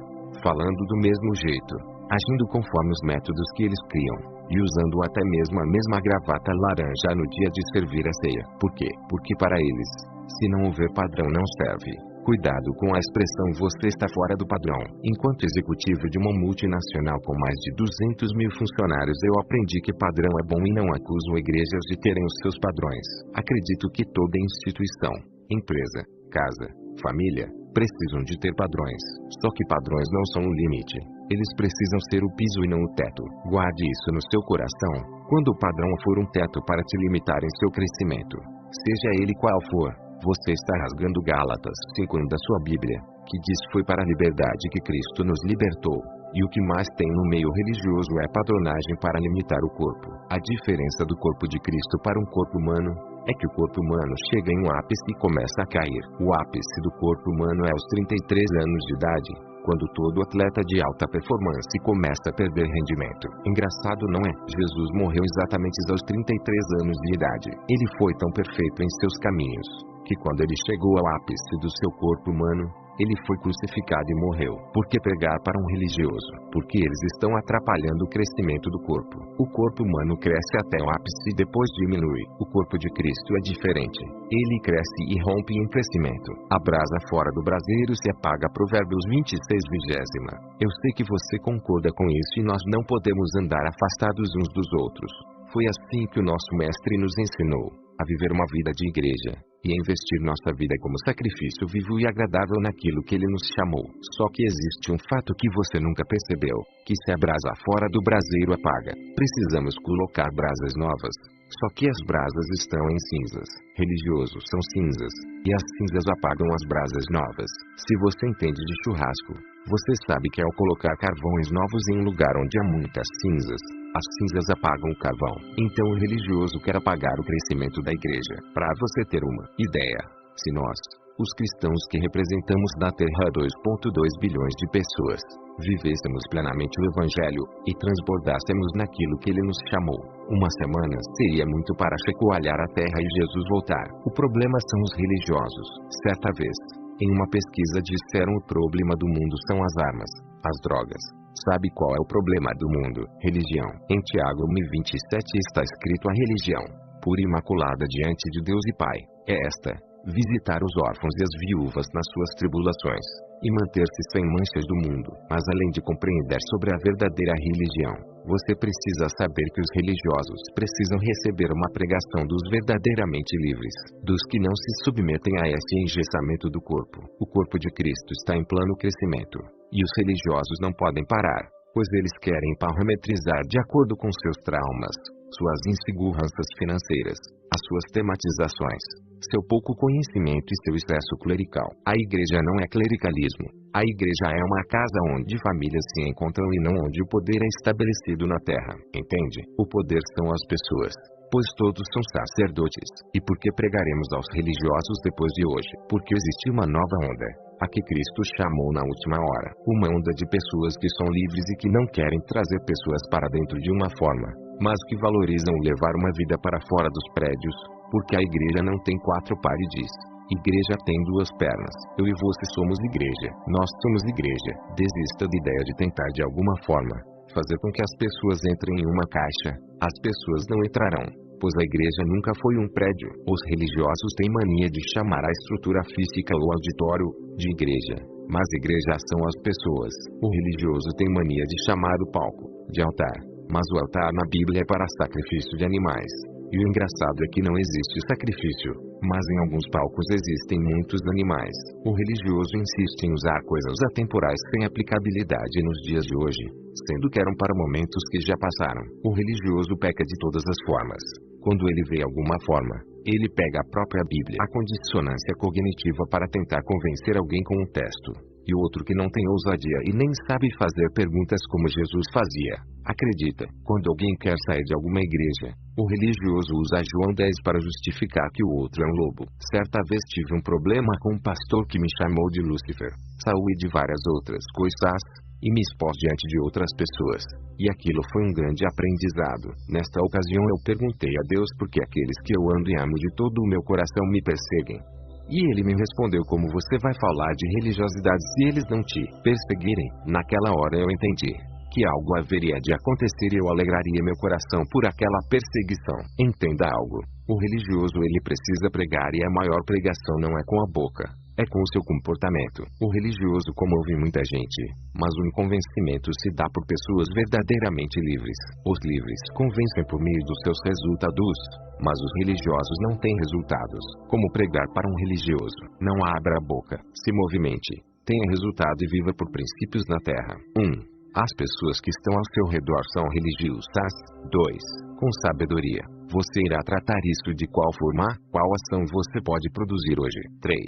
falando do mesmo jeito, agindo conforme os métodos que eles criam, e usando até mesmo a mesma gravata laranja no dia de servir a ceia. Por quê? Porque para eles, se não houver padrão não serve. Cuidado com a expressão você está fora do padrão. Enquanto executivo de uma multinacional com mais de 200 mil funcionários, eu aprendi que padrão é bom e não acuso igrejas de terem os seus padrões. Acredito que toda instituição, empresa, casa, família, precisam de ter padrões. Só que padrões não são o limite. Eles precisam ser o piso e não o teto. Guarde isso no seu coração. Quando o padrão for um teto para te limitar em seu crescimento, seja ele qual for, você está rasgando Gálatas 5:1 da sua Bíblia, que diz foi para a liberdade que Cristo nos libertou. E o que mais tem no meio religioso é padronagem para limitar o corpo. A diferença do corpo de Cristo para um corpo humano é que o corpo humano chega em um ápice e começa a cair. O ápice do corpo humano é aos 33 anos de idade, quando todo atleta de alta performance começa a perder rendimento. Engraçado, não é? Jesus morreu exatamente aos 33 anos de idade. Ele foi tão perfeito em seus caminhos, que quando ele chegou ao ápice do seu corpo humano, ele foi crucificado e morreu. Por que pregar para um religioso? Porque eles estão atrapalhando o crescimento do corpo. O corpo humano cresce até o ápice e depois diminui. O corpo de Cristo é diferente. Ele cresce e rompe em crescimento. A brasa fora do braseiro se apaga. Provérbios 26:20. Eu sei que você concorda com isso e nós não podemos andar afastados uns dos outros. Foi assim que o nosso mestre nos ensinou a viver uma vida de igreja, e a investir nossa vida como sacrifício vivo e agradável naquilo que ele nos chamou. Só que existe um fato que você nunca percebeu, que se a brasa fora do braseiro apaga, precisamos colocar brasas novas. Só que as brasas estão em cinzas. Religiosos são cinzas, e as cinzas apagam as brasas novas. Se você entende de churrasco, você sabe que ao colocar carvões novos em um lugar onde há muitas cinzas, as cinzas apagam o carvão. Então o religioso quer apagar o crescimento da igreja. Para você ter uma ideia, se nós, os cristãos que representamos na Terra 2,2 bilhões de pessoas, vivêssemos plenamente o Evangelho e transbordássemos naquilo que ele nos chamou, uma semana seria muito para chacoalhar a terra e Jesus voltar. O problema são os religiosos. Certa vez, em uma pesquisa disseram o problema do mundo são as armas, as drogas. Sabe qual é o problema do mundo? Religião. Em Tiago 1:27 está escrito: a religião, pura e imaculada diante de Deus e Pai, é esta: visitar os órfãos e as viúvas nas suas tribulações, e manter-se sem manchas do mundo. Mas além de compreender sobre a verdadeira religião, você precisa saber que os religiosos precisam receber uma pregação dos verdadeiramente livres, dos que não se submetem a este engessamento do corpo. O corpo de Cristo está em plano crescimento, e os religiosos não podem parar, pois eles querem parametrizar de acordo com seus traumas, suas inseguranças financeiras, as suas tematizações, seu pouco conhecimento e seu excesso clerical. A igreja não é clericalismo. A igreja é uma casa onde famílias se encontram e não onde o poder é estabelecido na terra. Entende? O poder são as pessoas, pois todos são sacerdotes. E por que pregaremos aos religiosos depois de hoje? Porque existe uma nova onda, a que Cristo chamou na última hora. Uma onda de pessoas que são livres e que não querem trazer pessoas para dentro de uma forma, mas que valorizam levar uma vida para fora dos prédios, porque a igreja não tem quatro paredes. Igreja tem duas pernas. Eu e você somos igreja. Nós somos igreja. Desista da ideia de tentar de alguma forma fazer com que as pessoas entrem em uma caixa. As pessoas não entrarão, pois a igreja nunca foi um prédio. Os religiosos têm mania de chamar a estrutura física ou auditório de igreja, mas igreja são as pessoas. O religioso tem mania de chamar o palco de altar, mas o altar na Bíblia é para sacrifício de animais. E o engraçado é que não existe sacrifício, mas em alguns palcos existem muitos animais. O religioso insiste em usar coisas atemporais sem aplicabilidade nos dias de hoje, sendo que eram para momentos que já passaram. O religioso peca de todas as formas. Quando ele vê alguma forma, ele pega a própria Bíblia, a condissonância cognitiva, para tentar convencer alguém com um texto. e outro que não tem ousadia e nem sabe fazer perguntas como Jesus fazia. Acredita, quando alguém quer sair de alguma igreja, o religioso usa João 10 para justificar que o outro é um lobo. Certa vez tive um problema com um pastor que me chamou de Lúcifer, Saul e de várias outras coisas, e me expôs diante de outras pessoas. E aquilo foi um grande aprendizado. Nesta ocasião eu perguntei a Deus por que aqueles que eu amo e amo de todo o meu coração me perseguem. E ele me respondeu: como você vai falar de religiosidade se eles não te perseguirem? Naquela hora eu entendi que algo haveria de acontecer e eu alegraria meu coração por aquela perseguição. Entenda algo. O religioso ele precisa pregar e a maior pregação não é com a boca, é com o seu comportamento. O religioso comove muita gente, mas o convencimento se dá por pessoas verdadeiramente livres. Os livres convencem por meio dos seus resultados, mas os religiosos não têm resultados. Como pregar para um religioso? Não abra a boca, se movimente, tenha resultado e viva por princípios na terra. 1. As pessoas que estão ao seu redor são religiosas. 2. Com sabedoria, você irá tratar isso de qual forma? Qual ação você pode produzir hoje? 3.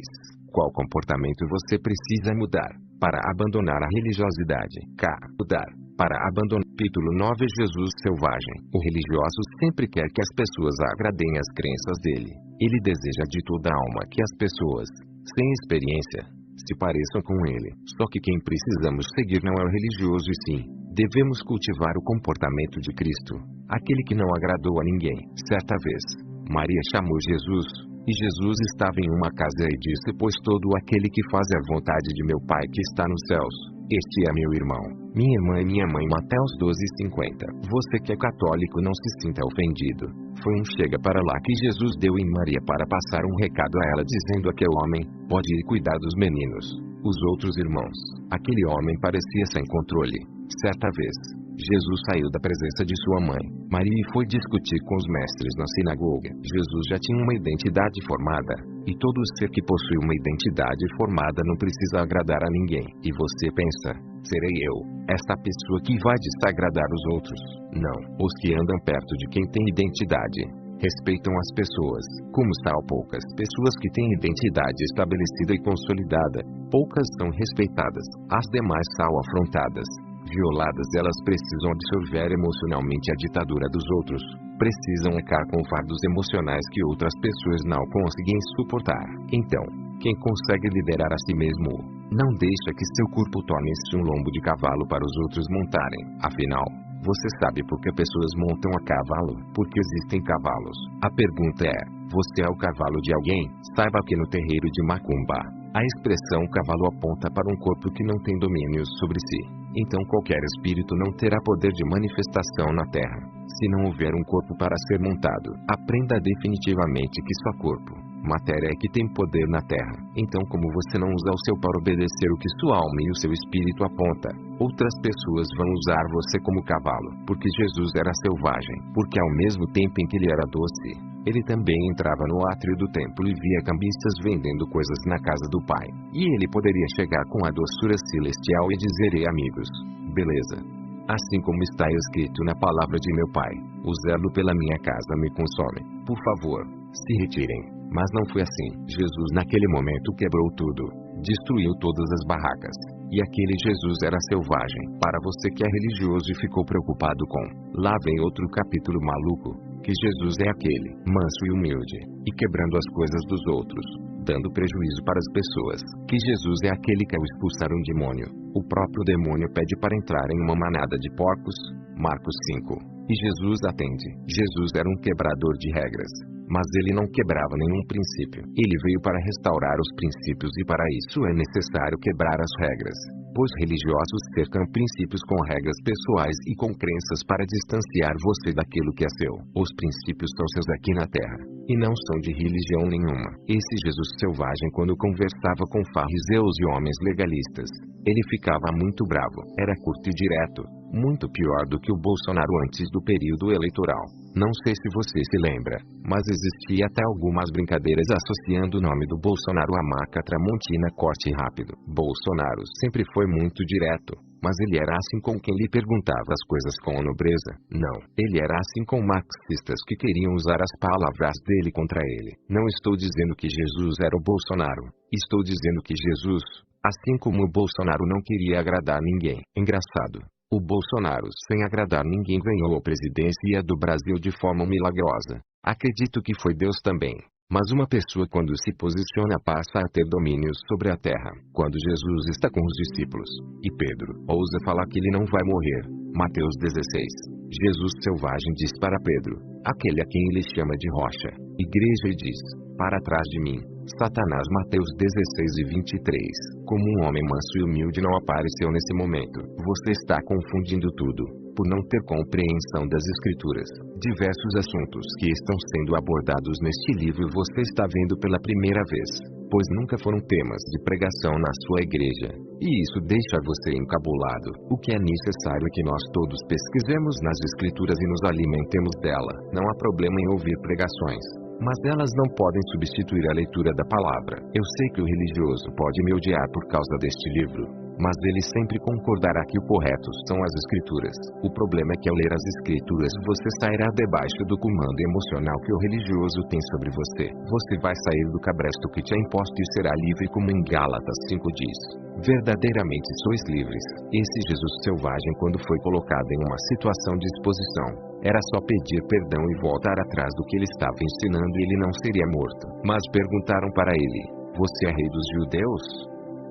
Qual comportamento você precisa mudar para abandonar a religiosidade? Mudar para abandonar. Capítulo 9. Jesus selvagem. O religioso sempre quer que as pessoas agradem as crenças dele. Ele deseja de toda a alma que as pessoas, sem experiência, se pareçam com ele. Só que quem precisamos seguir não é o religioso e sim, devemos cultivar o comportamento de Cristo, aquele que não agradou a ninguém. Certa vez, Maria chamou Jesus, e Jesus estava em uma casa e disse: pois todo aquele que faz a vontade de meu Pai que está nos céus, este é meu irmão, minha irmã e minha mãe. Mateus 12:50. Você que é católico não se sinta ofendido. Foi um chega para lá que Jesus deu em Maria para passar um recado a ela dizendo: aquele homem pode ir cuidar dos meninos. Os outros irmãos. Aquele homem parecia sem controle. Certa vez, Jesus saiu da presença de sua mãe, Maria, e foi discutir com os mestres na sinagoga. Jesus já tinha uma identidade formada, e todo ser que possui uma identidade formada não precisa agradar a ninguém. E você pensa: serei eu, esta pessoa que vai desagradar os outros? Não. Os que andam perto de quem tem identidade respeitam as pessoas. Como tal, poucas pessoas que têm identidade estabelecida e consolidada, poucas são respeitadas. As demais são afrontadas, violadas. Elas precisam absorver emocionalmente a ditadura dos outros, precisam arcar com fardos emocionais que outras pessoas não conseguem suportar. Então, quem consegue liderar a si mesmo, não deixa que seu corpo torne-se um lombo de cavalo para os outros montarem. Afinal, você sabe por que pessoas montam a cavalo? Porque existem cavalos. A pergunta é: você é o cavalo de alguém? Saiba que no terreiro de Macumba, a expressão cavalo aponta para um corpo que não tem domínio sobre si. Então qualquer espírito não terá poder de manifestação na terra, se não houver um corpo para ser montado. Aprenda definitivamente que só corpo, matéria, é que tem poder na terra. Então, como você não usa o seu para obedecer o que sua alma e o seu espírito aponta, outras pessoas vão usar você como cavalo. Porque Jesus era selvagem, porque ao mesmo tempo em que ele era doce, ele também entrava no átrio do templo e via cambistas vendendo coisas na casa do Pai. E ele poderia chegar com a doçura celestial e dizer: ei, amigos, beleza? Assim como está escrito na palavra de meu Pai, o zelo pela minha casa me consome. Por favor, se retirem. Mas não foi assim. Jesus naquele momento quebrou tudo, destruiu todas as barracas. E aquele Jesus era selvagem. Para você que é religioso e ficou preocupado com, lá vem outro capítulo maluco, que Jesus é aquele, manso e humilde, e quebrando as coisas dos outros, dando prejuízo para as pessoas. Que Jesus é aquele que ao expulsar um demônio, o próprio demônio pede para entrar em uma manada de porcos. Marcos 5. E Jesus atende. Jesus era um quebrador de regras, mas ele não quebrava nenhum princípio. Ele veio para restaurar os princípios e para isso é necessário quebrar as regras. Pois religiosos cercam princípios com regras pessoais e com crenças para distanciar você daquilo que é seu. Os princípios são seus aqui na terra, e não são de religião nenhuma. Esse Jesus selvagem, quando conversava com fariseus e homens legalistas, ele ficava muito bravo. Era curto e direto, muito pior do que o Bolsonaro antes do período eleitoral. Não sei se você se lembra, mas existia até algumas brincadeiras associando o nome do Bolsonaro à marca Tramontina Corte Rápido. Bolsonaro sempre foi muito direto, Mas ele era assim com quem lhe perguntava as coisas com nobreza? Não. Ele era assim com marxistas que queriam usar as palavras dele contra ele. Não estou dizendo que Jesus era o Bolsonaro. Estou dizendo que Jesus, assim como o Bolsonaro, não queria agradar ninguém. Engraçado. O Bolsonaro, sem agradar ninguém, ganhou a presidência do Brasil de forma milagrosa. Acredito que foi Deus também. Mas uma pessoa, quando se posiciona, passa a ter domínio sobre a terra. Quando Jesus está com os discípulos, e Pedro ousa falar que ele não vai morrer. Mateus 16. Jesus selvagem diz para Pedro, aquele a quem ele chama de rocha, igreja, e diz, para trás de mim, Satanás. Mateus 16 e 23. Como um homem manso e humilde não apareceu nesse momento. Você está confundindo tudo, por não ter compreensão das Escrituras. Diversos assuntos que estão sendo abordados neste livro você está vendo pela primeira vez, pois nunca foram temas de pregação na sua igreja. E isso deixa você encabulado. O que é necessário é que nós todos pesquisemos nas Escrituras e nos alimentemos dela. Não há problema em ouvir pregações, mas elas não podem substituir a leitura da palavra. Eu sei que o religioso pode me odiar por causa deste livro, mas ele sempre concordará que o correto são as Escrituras. O problema é que ao ler as Escrituras você sairá debaixo do comando emocional que o religioso tem sobre você. Você vai sair do cabresto que te é imposto e será livre, como em Gálatas 5 diz. Verdadeiramente sois livres. Esse Jesus selvagem, quando foi colocado em uma situação de exposição, era só pedir perdão e voltar atrás do que ele estava ensinando e ele não seria morto. Mas perguntaram para ele, você é rei dos judeus?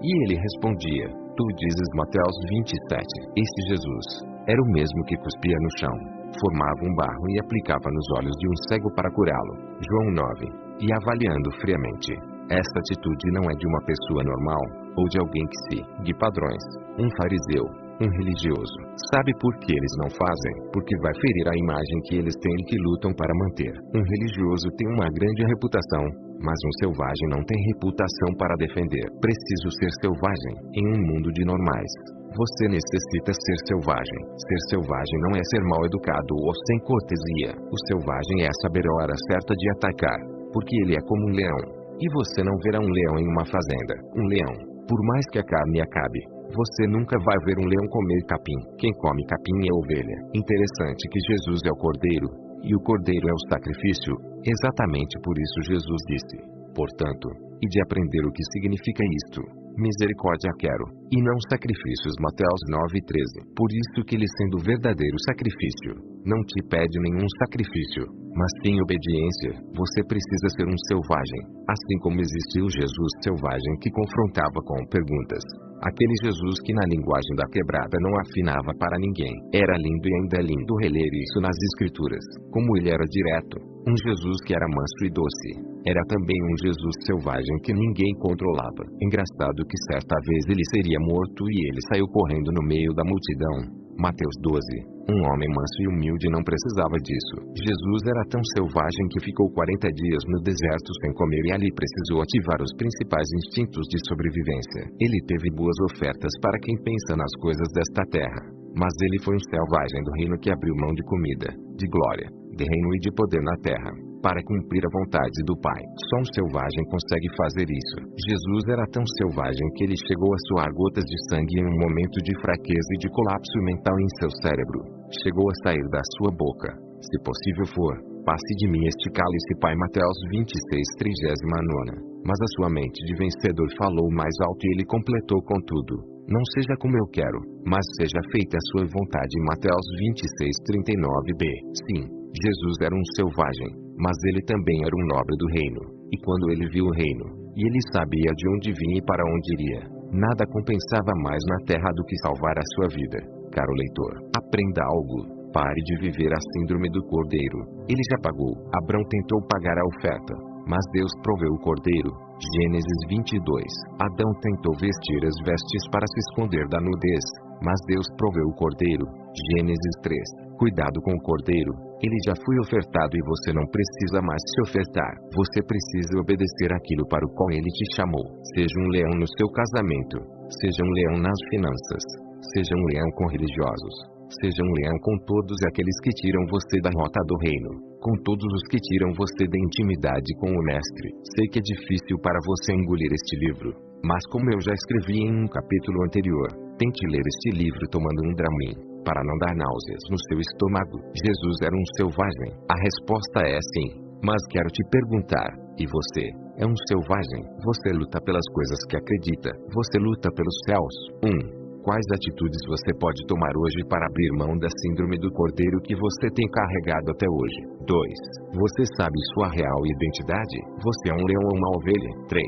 E ele respondia, tu dizes. Mateus 27. Este Jesus era o mesmo que cuspia no chão, formava um barro e aplicava nos olhos de um cego para curá-lo. João 9. E avaliando friamente, esta atitude não é de uma pessoa normal, ou de alguém que segue padrões, um fariseu, um religioso. Sabe por que eles não fazem? Porque vai ferir a imagem que eles têm e que lutam para manter. Um religioso tem uma grande reputação, mas um selvagem não tem reputação para defender. Preciso ser selvagem, em um mundo de normais. Você necessita ser selvagem. Ser selvagem não é ser mal educado ou sem cortesia. O selvagem é saber a hora certa de atacar, porque ele é como um leão. E você não verá um leão em uma fazenda. Um leão, por mais que a carne acabe, você nunca vai ver um leão comer capim. Quem come capim é ovelha. Interessante que Jesus é o cordeiro, e o cordeiro é o sacrifício. Exatamente por isso Jesus disse, portanto, e de aprender o que significa isto. Misericórdia quero, e não sacrifícios. Mateus 9:13. Por isso que ele, sendo verdadeiro sacrifício, não te pede nenhum sacrifício, mas sim obediência. Você precisa ser um selvagem, assim como existiu o Jesus selvagem que confrontava com perguntas. Aquele Jesus que na linguagem da quebrada não afinava para ninguém. Era lindo e ainda é lindo reler isso nas Escrituras. Como ele era direto, um Jesus que era manso e doce. Era também um Jesus selvagem que ninguém controlava. Engraçado que certa vez ele seria morto e ele saiu correndo no meio da multidão. Mateus 12. Um homem manso e humilde não precisava disso. Jesus era tão selvagem que ficou 40 dias no deserto sem comer e ali precisou ativar os principais instintos de sobrevivência. Ele teve boas ofertas para quem pensa nas coisas desta terra, mas ele foi um selvagem do reino que abriu mão de comida, de glória, de reino e de poder na terra, para cumprir a vontade do Pai. Só um selvagem consegue fazer isso. Jesus era tão selvagem que ele chegou a suar gotas de sangue em um momento de fraqueza e de colapso mental em seu cérebro. Chegou a sair da sua boca, se possível for, passe de mim este cálice, Pai. Mateus 26, 39. Mas a sua mente de vencedor falou mais alto e ele completou contudo, não seja como eu quero, mas seja feita a sua vontade. Mateus 26, 39b. Sim, Jesus era um selvagem, mas ele também era um nobre do reino. E quando ele viu o reino, e ele sabia de onde vinha e para onde iria, nada compensava mais na terra do que salvar a sua vida. Caro leitor, aprenda algo. Pare de viver a síndrome do cordeiro. Ele já pagou. Abrão tentou pagar a oferta, mas Deus proveu o cordeiro. Gênesis 22. Adão tentou vestir as vestes para se esconder da nudez, mas Deus proveu o cordeiro. Gênesis 3. Cuidado com o cordeiro. Ele já foi ofertado e você não precisa mais se ofertar. Você precisa obedecer aquilo para o qual ele te chamou. Seja um leão no seu casamento. Seja um leão nas finanças. Seja um leão com religiosos. Seja um leão com todos aqueles que tiram você da rota do reino, com todos os que tiram você da intimidade com o Mestre. Sei que é difícil para você engolir este livro, mas como eu já escrevi em um capítulo anterior, Tente ler este livro tomando um Dramin, para não dar náuseas no seu estômago. Jesus era um selvagem? A resposta é sim. Mas quero te perguntar, e você? É um selvagem? Você luta pelas coisas que acredita. Você luta pelos céus. 1. Quais atitudes você pode tomar hoje para abrir mão da síndrome do cordeiro que você tem carregado até hoje? 2. Você sabe sua real identidade? Você é um leão ou uma ovelha? 3.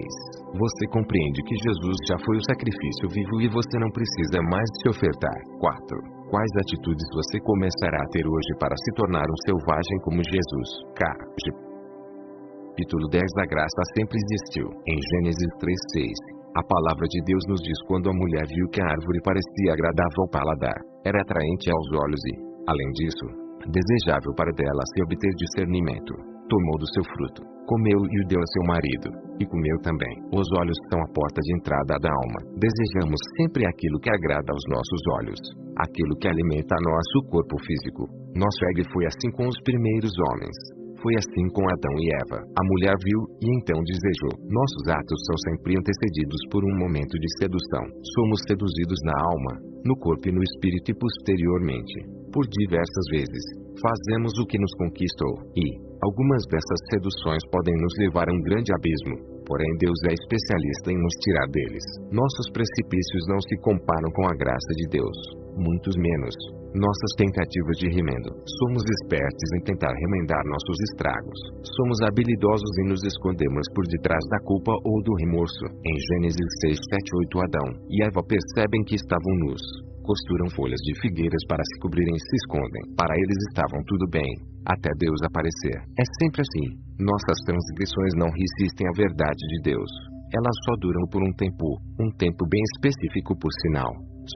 Você compreende que Jesus já foi o sacrifício vivo e você não precisa mais se ofertar? 4. Quais atitudes você começará a ter hoje para se tornar um selvagem como Jesus? Capítulo 10. A graça sempre existiu. Em Gênesis 3:6. A palavra de Deus nos diz: quando a mulher viu que a árvore parecia agradável ao paladar, era atraente aos olhos e, além disso, desejável para dela se obter discernimento, tomou do seu fruto, comeu e o deu a seu marido, e comeu também. Os olhos são a porta de entrada da alma. Desejamos sempre aquilo que agrada aos nossos olhos, aquilo que alimenta nosso corpo físico. Nosso ego foi assim com os primeiros homens. Foi assim com Adão e Eva. A mulher viu, e então desejou. Nossos atos são sempre antecedidos por um momento de sedução. Somos seduzidos na alma, no corpo e no espírito e posteriormente, por diversas vezes, fazemos o que nos conquistou. E, algumas dessas seduções podem nos levar a um grande abismo. Porém Deus é especialista em nos tirar deles. Nossos precipícios não se comparam com a graça de Deus. Muitos menos. Nossas tentativas de remendo. Somos espertos em tentar remendar nossos estragos. Somos habilidosos em nos escondermos por detrás da culpa ou do remorso. Em Gênesis 6, 7, 8 Adão e Eva percebem que estavam nus. Costuram folhas de figueiras para se cobrirem e se escondem. Para eles estavam tudo bem, até Deus aparecer. É sempre assim. Nossas transgressões não resistem à verdade de Deus. Elas só duram por um tempo bem específico por sinal.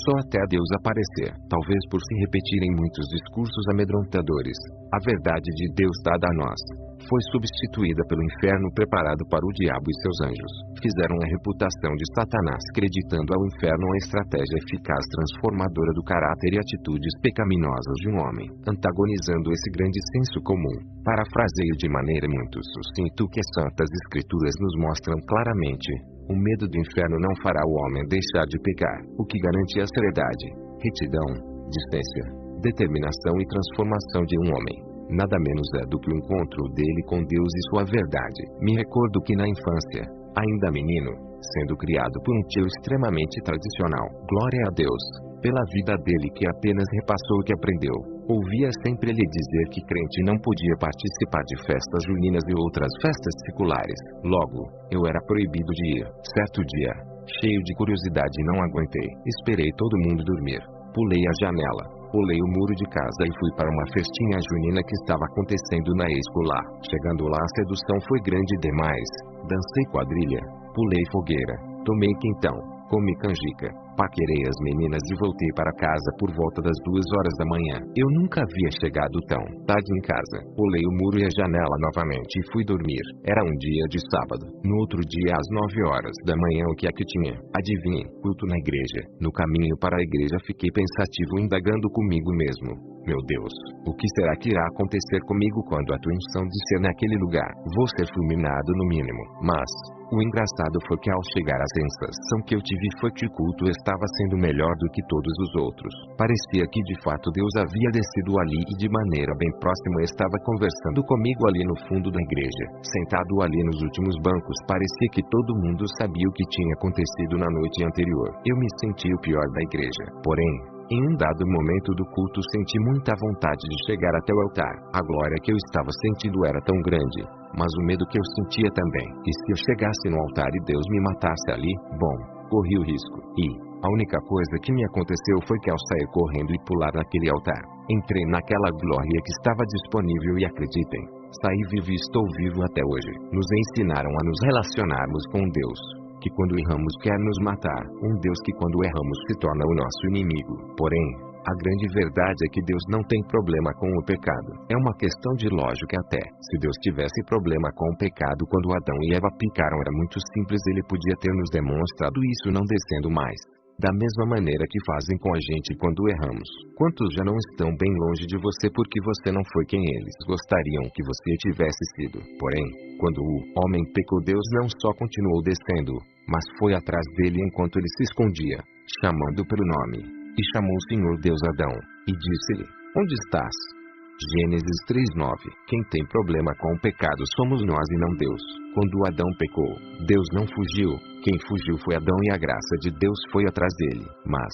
Só até Deus aparecer, talvez por se repetirem muitos discursos amedrontadores. A verdade de Deus dada a nós foi substituída pelo inferno preparado para o diabo e seus anjos. Fizeram a reputação de Satanás acreditando ao inferno uma estratégia eficaz transformadora do caráter e atitudes pecaminosas de um homem, antagonizando esse grande senso comum. Parafraseio de maneira muito sucinta o que as Santas Escrituras nos mostram claramente. O medo do inferno não fará o homem deixar de pecar, o que garante a seriedade, retidão, distância, determinação e transformação de um homem. Nada menos é do que o encontro dele com Deus e sua verdade. Me recordo que na infância, ainda menino, sendo criado por um tio extremamente tradicional, glória a Deus, pela vida dele que apenas repassou o que aprendeu, ouvia sempre ele dizer que crente não podia participar de festas juninas e outras festas seculares. Logo, eu era proibido de ir. Certo dia, cheio de curiosidade não aguentei, esperei todo mundo dormir. Pulei a janela, pulei o muro de casa e fui para uma festinha junina que estava acontecendo na escolar. Chegando lá a sedução foi grande demais. Dancei quadrilha, pulei fogueira, tomei quentão, comi canjica, paquerei as meninas e voltei para casa por volta das 2h da manhã. Eu nunca havia chegado tão tarde em casa. Pulei o muro e a janela novamente e fui dormir. Era um dia de sábado. No outro dia às 9h da manhã o que é que tinha? Adivinhe, culto na igreja. No caminho para a igreja fiquei pensativo indagando comigo mesmo. Meu Deus, o que será que irá acontecer comigo quando a tua unção descer naquele lugar? Vou ser fulminado no mínimo. Mas o engraçado foi que ao chegar a sensação que eu tive foi que o culto estava sendo melhor do que todos os outros. Parecia que de fato Deus havia descido ali e de maneira bem próxima estava conversando comigo ali no fundo da igreja. Sentado ali nos últimos bancos parecia que todo mundo sabia o que tinha acontecido na noite anterior. Eu me senti o pior da igreja. Porém, em um dado momento do culto senti muita vontade de chegar até o altar. A glória que eu estava sentindo era tão grande, mas o medo que eu sentia também. E se eu chegasse no altar e Deus me matasse ali, bom, corri o risco. E a única coisa que me aconteceu foi que ao sair correndo e pular naquele altar, entrei naquela glória que estava disponível e acreditem, saí vivo e estou vivo até hoje. Nos ensinaram a nos relacionarmos com Deus, que quando erramos quer nos matar, um Deus que quando erramos se torna o nosso inimigo. Porém, a grande verdade é que Deus não tem problema com o pecado. É uma questão de lógica até. Se Deus tivesse problema com o pecado quando Adão e Eva pecaram era muito simples, ele podia ter nos demonstrado isso não descendo mais da mesma maneira que fazem com a gente quando erramos. Quantos já não estão bem longe de você porque você não foi quem eles gostariam que você tivesse sido? Porém, quando o homem pecou, Deus não só continuou descendo, mas foi atrás dele enquanto ele se escondia, chamando pelo nome, e chamou o Senhor Deus Adão, e disse-lhe: onde estás? Gênesis 3:9. Quem tem problema com o pecado somos nós e não Deus. Quando Adão pecou, Deus não fugiu. Quem fugiu foi Adão e a graça de Deus foi atrás dele. Mas,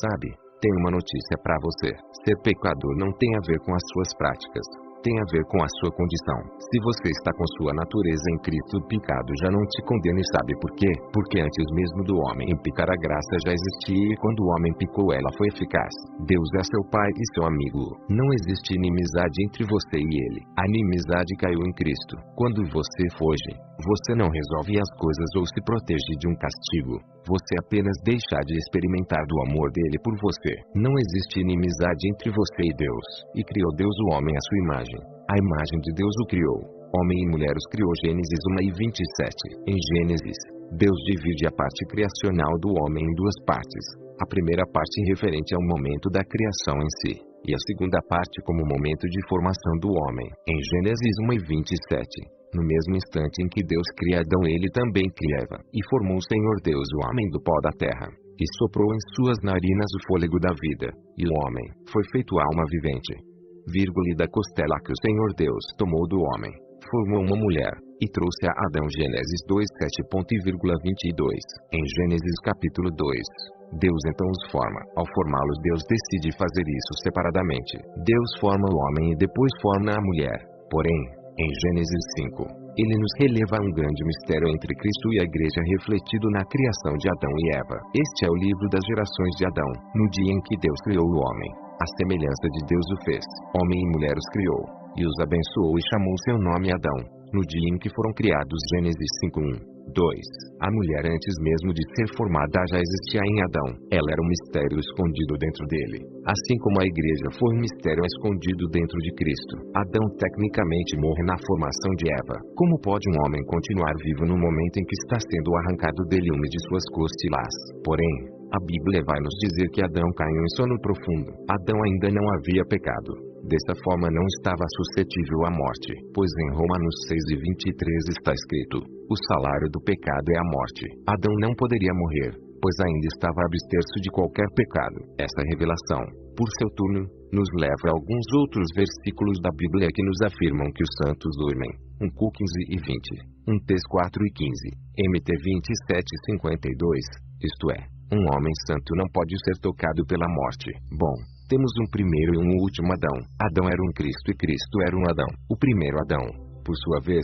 sabe, tem uma notícia para você. Ser pecador não tem a ver com as suas práticas. Tem a ver com a sua condição. Se você está com sua natureza em Cristo, o pecado já não te condena. E sabe por quê? Porque antes mesmo do homem pecar, a graça já existia, e quando o homem pecou, ela foi eficaz. Deus é seu pai e seu amigo. Não existe inimizade entre você e ele. A inimizade caiu em Cristo. Quando você foge, você não resolve as coisas ou se protege de um castigo. Você apenas deixa de experimentar do amor dele por você. Não existe inimizade entre você e Deus. E criou Deus o homem à sua imagem. A imagem de Deus o criou. Homem e mulher os criou. Gênesis 1:27. Em Gênesis, Deus divide a parte criacional do homem em duas partes. A primeira parte referente ao momento da criação em si, e a segunda parte como momento de formação do homem. Em Gênesis 1:27. No mesmo instante em que Deus cria Adão, ele também cria Eva, e formou o Senhor Deus o homem do pó da terra, e soprou em suas narinas o fôlego da vida, e o homem foi feito alma vivente. E da costela que o Senhor Deus tomou do homem, formou uma mulher, e trouxe a Adão. Gênesis 2:7.22. Em Gênesis capítulo 2, Deus então os forma. Ao formá-los, Deus decide fazer isso separadamente. Deus forma o homem e depois forma a mulher. Porém, em Gênesis 5, ele nos releva um grande mistério entre Cristo e a Igreja refletido na criação de Adão e Eva. Este é o livro das gerações de Adão. No dia em que Deus criou o homem, a semelhança de Deus o fez. Homem e mulher os criou, e os abençoou e chamou seu nome Adão. No dia em que foram criados. Gênesis 5:1. 2. A mulher, antes mesmo de ser formada, já existia em Adão. Ela era um mistério escondido dentro dele. Assim como a igreja foi um mistério escondido dentro de Cristo. Adão tecnicamente morre na formação de Eva. Como pode um homem continuar vivo no momento em que está sendo arrancado dele uma de suas costelas? Porém, a Bíblia vai nos dizer que Adão caiu em sono profundo. Adão ainda não havia pecado. Dessa forma não estava suscetível à morte, pois em Romanos 6:23 está escrito: o salário do pecado é a morte. Adão não poderia morrer, pois ainda estava a abster-se de qualquer pecado. Essa revelação, por seu turno, nos leva a alguns outros versículos da Bíblia que nos afirmam que os santos dormem. 1 Cu 15:20, 1 Tez 4:15, MT 27:52, isto é, um homem santo não pode ser tocado pela morte. Bom, temos um primeiro e um último Adão. Adão era um Cristo e Cristo era um Adão. O primeiro Adão, por sua vez,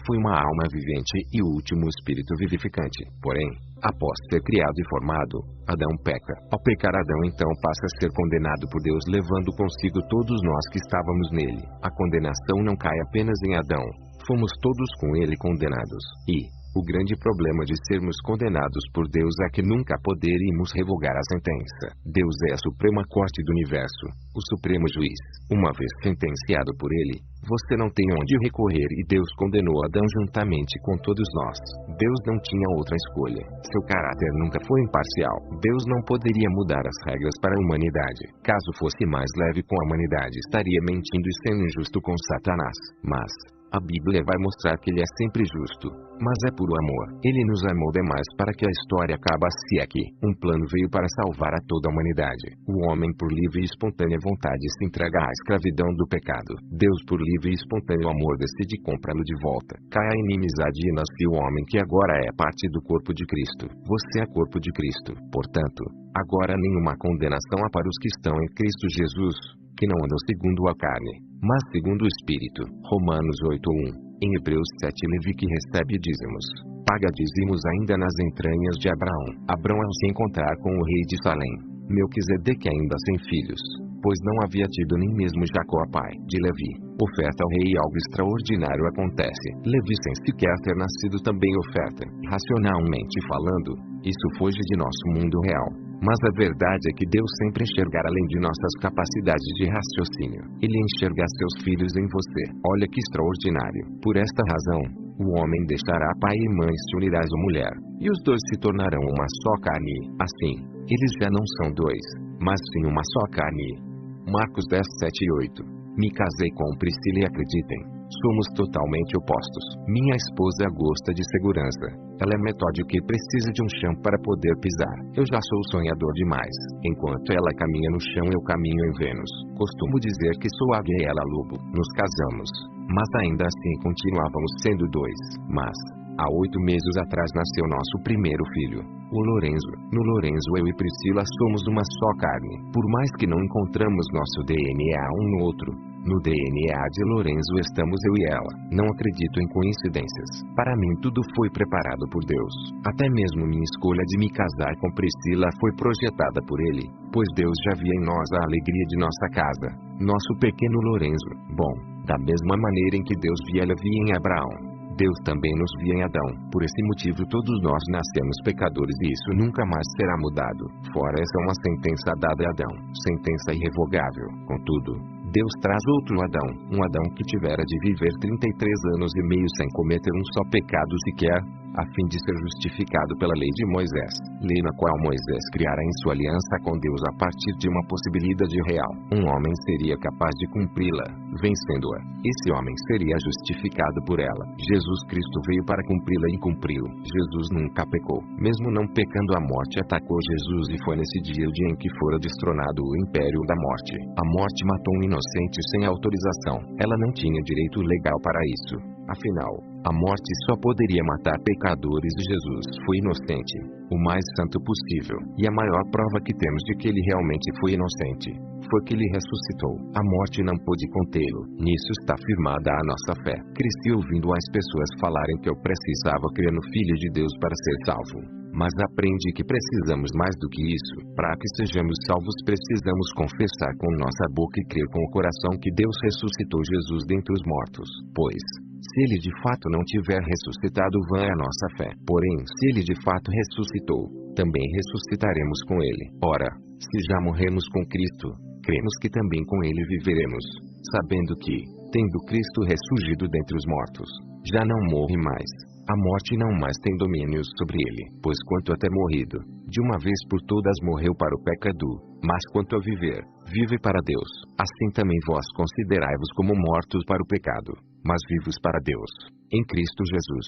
foi uma alma vivente e o último espírito vivificante. Porém, após ser criado e formado, Adão peca. Ao pecar, Adão então passa a ser condenado por Deus, levando consigo todos nós que estávamos nele. A condenação não cai apenas em Adão. Fomos todos com ele condenados. E o grande problema de sermos condenados por Deus é que nunca poderíamos revogar a sentença. Deus é a Suprema Corte do Universo, o Supremo Juiz. Uma vez sentenciado por ele, você não tem onde recorrer, e Deus condenou Adão juntamente com todos nós. Deus não tinha outra escolha. Seu caráter nunca foi imparcial. Deus não poderia mudar as regras para a humanidade. Caso fosse mais leve com a humanidade, estaria mentindo e sendo injusto com Satanás. Mas a Bíblia vai mostrar que ele é sempre justo, mas é puro amor. Ele nos amou demais para que a história acabasse aqui. Um plano veio para salvar a toda a humanidade. O homem, por livre e espontânea vontade, se entrega à escravidão do pecado. Deus, por livre e espontâneo amor, decide comprá-lo de volta. Cai a inimizade e nasce o homem, que agora é parte do corpo de Cristo. Você é corpo de Cristo. Portanto, agora nenhuma condenação há para os que estão em Cristo Jesus, que não andam segundo a carne, mas segundo o Espírito. Romanos 8:1. Em Hebreus 7, Levi, que recebe dízimos, paga dízimos ainda nas entranhas de Abraão. Abraão, ao se encontrar com o rei de Salém, Melquisedeque, ainda sem filhos, pois não havia tido nem mesmo Jacó, pai de Levi, oferta ao rei, e algo extraordinário acontece. Levi, sem sequer ter nascido, também oferta. Racionalmente falando, isso foge de nosso mundo real. Mas a verdade é que Deus sempre enxergará além de nossas capacidades de raciocínio. Ele enxerga seus filhos em você. Olha que extraordinário. Por esta razão, o homem deixará pai e mãe e se unirá à mulher, e os dois se tornarão uma só carne. Assim, eles já não são dois, mas sim uma só carne. Marcos 10, 7 e 8. Me casei com Priscila e acreditem, somos totalmente opostos. Minha esposa gosta de segurança. Ela é metódica e precisa de um chão para poder pisar. Eu já sou sonhador demais. Enquanto ela caminha no chão, eu caminho em Vênus. Costumo dizer que sou águia e ela lobo. Nos casamos, mas ainda assim continuávamos sendo dois. Mas, há 8 meses atrás nasceu nosso primeiro filho, o Lorenzo. No Lorenzo eu e Priscila somos uma só carne. Por mais que não encontramos nosso DNA um no outro, no DNA de Lorenzo estamos eu e ela. Não acredito em coincidências. Para mim tudo foi preparado por Deus. Até mesmo minha escolha de me casar com Priscila foi projetada por Ele, pois Deus já via em nós a alegria de nossa casa, nosso pequeno Lorenzo. Bom, da mesma maneira em que Deus via Levi em Abraão, Deus também nos via em Adão. Por esse motivo todos nós nascemos pecadores e isso nunca mais será mudado. Fora essa é uma sentença dada a Adão, sentença irrevogável. Contudo, Deus traz outro Adão, um Adão que tivera de viver 33 anos e meio sem cometer um só pecado sequer, a fim de ser justificado pela lei de Moisés, lei na qual Moisés criara em sua aliança com Deus a partir de uma possibilidade real. Um homem seria capaz de cumpri-la, vencendo-a. Esse homem seria justificado por ela. Jesus Cristo veio para cumpri-la e cumpriu. Jesus nunca pecou. Mesmo não pecando, a morte atacou Jesus e foi nesse dia o dia em que fora destronado o império da morte. A morte matou um inocente sem autorização. Ela não tinha direito legal para isso. Afinal, a morte só poderia matar pecadores e Jesus foi inocente, o mais santo possível. E a maior prova que temos de que ele realmente foi inocente foi que ele ressuscitou. A morte não pôde contê-lo. Nisso está firmada a nossa fé. Cresci ouvindo as pessoas falarem que eu precisava crer no Filho de Deus para ser salvo. Mas aprendi que precisamos mais do que isso. Para que sejamos salvos precisamos confessar com nossa boca e crer com o coração que Deus ressuscitou Jesus dentre os mortos. Pois, se ele de fato não tiver ressuscitado, vã é a nossa fé. Porém, se ele de fato ressuscitou, também ressuscitaremos com ele. Ora, se já morremos com Cristo, cremos que também com ele viveremos, sabendo que, tendo Cristo ressurgido dentre os mortos, já não morre mais. A morte não mais tem domínio sobre ele, pois quanto a ter morrido, de uma vez por todas morreu para o pecado, mas quanto a viver, vive para Deus. Assim também vós considerai-vos como mortos para o pecado, mas vivos para Deus, em Cristo Jesus.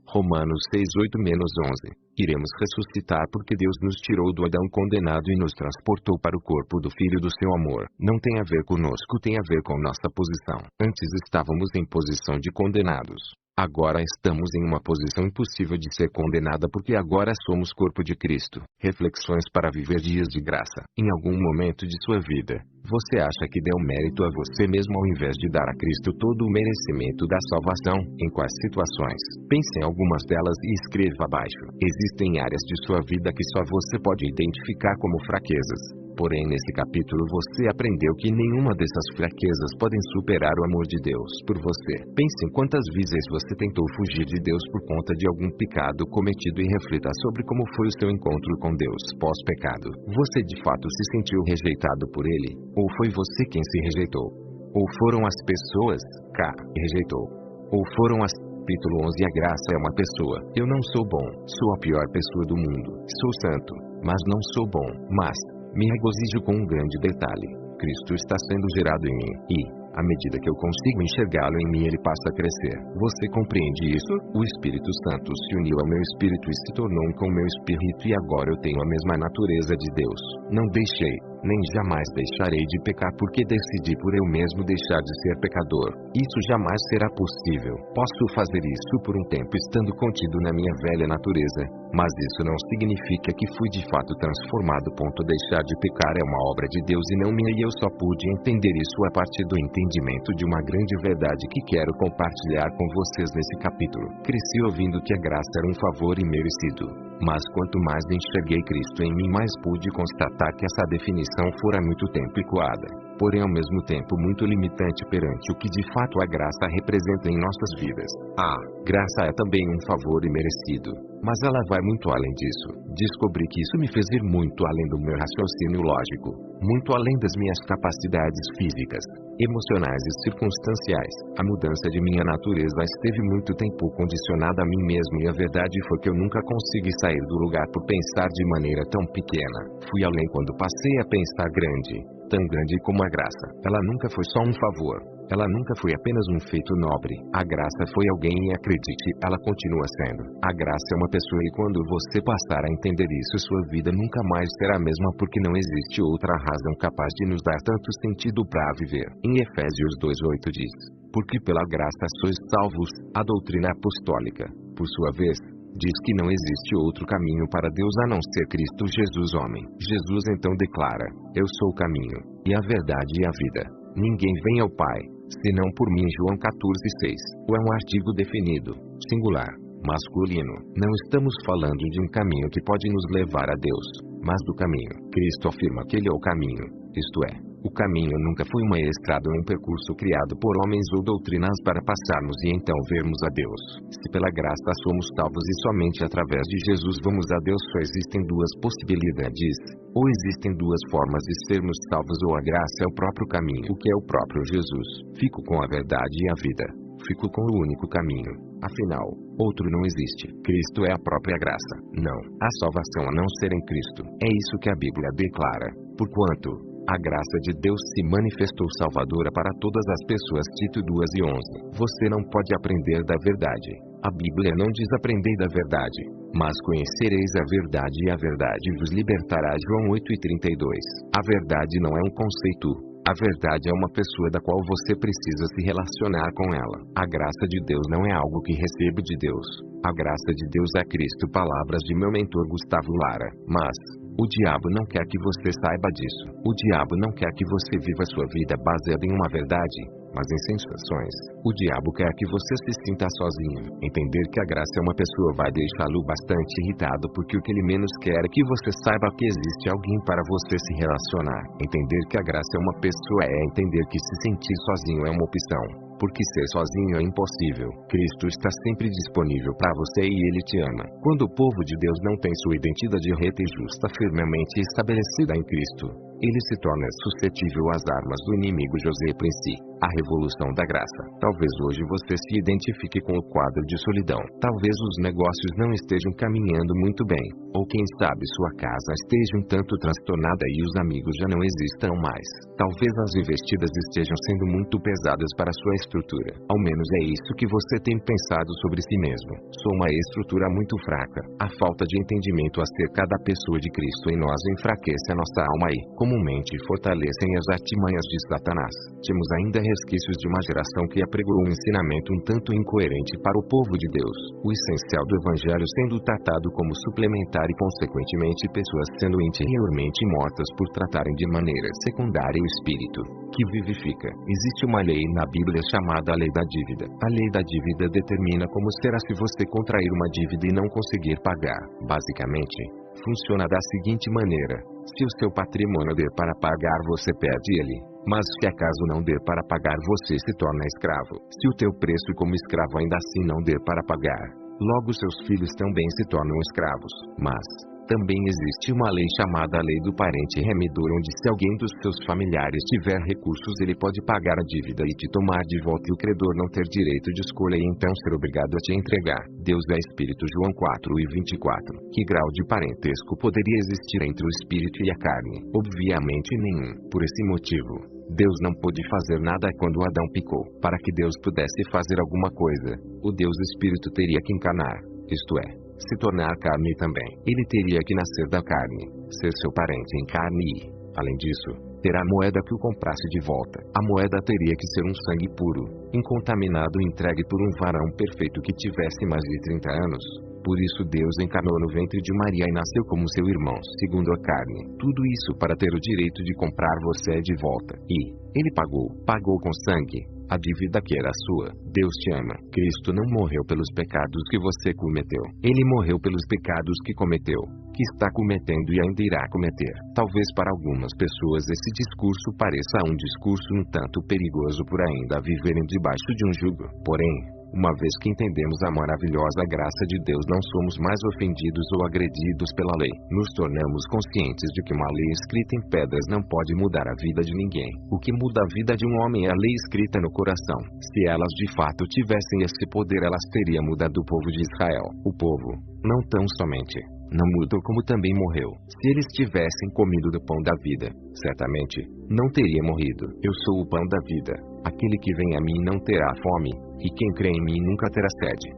Romanos 6:8-11. Iremos ressuscitar porque Deus nos tirou do Adão condenado e nos transportou para o corpo do Filho do seu amor. Não tem a ver conosco, tem a ver com nossa posição. Antes estávamos em posição de condenados. Agora estamos em uma posição impossível de ser condenada porque agora somos corpo de Cristo. Reflexões para viver dias de graça. Em algum momento de sua vida, você acha que deu mérito a você mesmo ao invés de dar a Cristo todo o merecimento da salvação? Em quais situações? Pense em algumas delas e escreva abaixo. Existem áreas de sua vida que só você pode identificar como fraquezas. Porém, nesse capítulo você aprendeu que nenhuma dessas fraquezas podem superar o amor de Deus por você. Pense em quantas vezes você tentou fugir de Deus por conta de algum pecado cometido e reflita sobre como foi o seu encontro com Deus pós-pecado. Você de fato se sentiu rejeitado por Ele? Ou foi você quem se rejeitou? Ou foram as pessoas que rejeitou? Ou foram as... Capítulo 11. A graça é uma pessoa. Eu não sou bom, sou a pior pessoa do mundo. Sou santo, mas não sou bom. Mas me regozijo com um grande detalhe. Cristo está sendo gerado em mim, e, à medida que eu consigo enxergá-lo em mim, ele passa a crescer. Você compreende isso? O Espírito Santo se uniu ao meu espírito e se tornou um com o meu espírito, e agora eu tenho a mesma natureza de Deus. Não deixei, nem jamais deixarei de pecar porque decidi por eu mesmo deixar de ser pecador. Isso jamais será possível. Posso fazer isso por um tempo estando contido na minha velha natureza, mas isso não significa que fui de fato transformado. Deixar de pecar é uma obra de Deus e não minha, e eu só pude entender isso a partir do entendimento de uma grande verdade que quero compartilhar com vocês nesse capítulo. Cresci ouvindo que a graça era um favor imerecido. Mas quanto mais enxerguei Cristo em mim, mais pude constatar que essa definição fora há muito tempo ecoada. porém ao mesmo tempo muito limitante perante o que de fato a graça representa em nossas vidas. A graça é também um favor imerecido, mas ela vai muito além disso. Descobri que isso me fez ir muito além do meu raciocínio lógico, muito além das minhas capacidades físicas, emocionais e circunstanciais. A mudança de minha natureza esteve muito tempo condicionada a mim mesmo e a verdade foi que eu nunca consegui sair do lugar por pensar de maneira tão pequena. Fui além quando passei a pensar grande, tão grande como a graça. Ela nunca foi só um favor. Ela nunca foi apenas um feito nobre. A graça foi alguém e acredite, ela continua sendo. A graça é uma pessoa e quando você passar a entender isso, sua vida nunca mais será a mesma porque não existe outra razão capaz de nos dar tanto sentido para viver. Em Efésios 2:8 diz: porque pela graça sois salvos. A doutrina apostólica, por sua vez, diz que não existe outro caminho para Deus a não ser Cristo Jesus homem. Jesus então declara: eu sou o caminho, e a verdade e a vida. Ninguém vem ao Pai, senão por mim. João 14:6. É um artigo definido, singular, masculino. Não estamos falando de um caminho que pode nos levar a Deus, mas do caminho. Cristo afirma que Ele é o caminho, isto é, o caminho nunca foi uma estrada ou um percurso criado por homens ou doutrinas para passarmos e então vermos a Deus. Se pela graça somos salvos e somente através de Jesus vamos a Deus, só existem duas possibilidades. Ou existem duas formas de sermos salvos, ou a graça é o próprio caminho, o que é o próprio Jesus. Fico com a verdade e a vida. Fico com o único caminho. Afinal, outro não existe. Cristo é a própria graça. Não há salvação a não ser em Cristo. É isso que a Bíblia declara. Porquanto a graça de Deus se manifestou salvadora para todas as pessoas. Tito 2:11. Você não pode aprender da verdade. A Bíblia não diz aprendei da verdade, mas conhecereis a verdade e a verdade vos libertará. João 8:32. A verdade não é um conceito. A verdade é uma pessoa da qual você precisa se relacionar com ela. A graça de Deus não é algo que recebo de Deus. A graça de Deus é Cristo. Palavras de meu mentor Gustavo Lara. Mas o diabo não quer que você saiba disso. O diabo não quer que você viva sua vida baseada em uma verdade, mas em sensações. O diabo quer que você se sinta sozinho. Entender que a graça é uma pessoa vai deixá-lo bastante irritado, porque o que ele menos quer é que você saiba que existe alguém para você se relacionar. Entender que a graça é uma pessoa é entender que se sentir sozinho é uma opção. Porque ser sozinho é impossível. Cristo está sempre disponível para você e Ele te ama. Quando o povo de Deus não tem sua identidade reta e justa firmemente estabelecida em Cristo, ele se torna suscetível às armas do inimigo. José Prince, A Revolução da Graça. Talvez hoje você se identifique com o quadro de solidão. Talvez os negócios não estejam caminhando muito bem. Ou quem sabe sua casa esteja um tanto transtornada e os amigos já não existam mais. Talvez as investidas estejam sendo muito pesadas para sua estrutura. Ao menos é isso que você tem pensado sobre si mesmo. Sou uma estrutura muito fraca. A falta de entendimento acerca da pessoa de Cristo em nós enfraquece a nossa alma e, comumente, fortalecem as artimanhas de Satanás. Temos ainda resquícios de uma geração que apregou um ensinamento um tanto incoerente para o povo de Deus. O essencial do Evangelho sendo tratado como suplementar e, consequentemente, pessoas sendo interiormente mortas por tratarem de maneira secundária o Espírito, que vivifica. Existe uma lei na Bíblia chamada a lei da dívida. A lei da dívida determina como será se você contrair uma dívida e não conseguir pagar. Basicamente, funciona da seguinte maneira: se o seu patrimônio der para pagar, você perde ele. Mas se acaso não der para pagar, você se torna escravo. Se o teu preço como escravo ainda assim não der para pagar, logo seus filhos também se tornam escravos. Mas também existe uma lei chamada a lei do parente remidor, onde se alguém dos seus familiares tiver recursos, ele pode pagar a dívida e te tomar de volta, e o credor não ter direito de escolha e então ser obrigado a te entregar. Deus é Espírito. João 4:24. Que grau de parentesco poderia existir entre o Espírito e a carne? Obviamente nenhum. Por esse motivo, Deus não pôde fazer nada quando Adão pecou. Para que Deus pudesse fazer alguma coisa, o Deus Espírito teria que encarnar, isto é, se tornar carne também. Ele teria que nascer da carne, ser seu parente em carne e, além disso, ter a moeda que o comprasse de volta. A moeda teria que ser um sangue puro, incontaminado e entregue por um varão perfeito que tivesse mais de 30 anos. Por isso Deus encarnou no ventre de Maria e nasceu como seu irmão, segundo a carne. Tudo isso para ter o direito de comprar você de volta. E ele pagou com sangue a dívida que era sua. Deus te ama. Cristo não morreu pelos pecados que você cometeu. Ele morreu pelos pecados que cometeu, que está cometendo e ainda irá cometer. Talvez para algumas pessoas esse discurso pareça um discurso um tanto perigoso por ainda viverem debaixo de um jugo. Porém, uma vez que entendemos a maravilhosa graça de Deus, não somos mais ofendidos ou agredidos pela lei. Nos tornamos conscientes de que uma lei escrita em pedras não pode mudar a vida de ninguém. O que muda a vida de um homem é a lei escrita no coração. Se elas de fato tivessem esse poder, elas teriam mudado o povo de Israel. O povo, não tão somente, não mudou, como também morreu. Se eles tivessem comido do pão da vida, certamente, não teria morrido. Eu sou o pão da vida. Aquele que vem a mim não terá fome, e quem crê em mim nunca terá sede.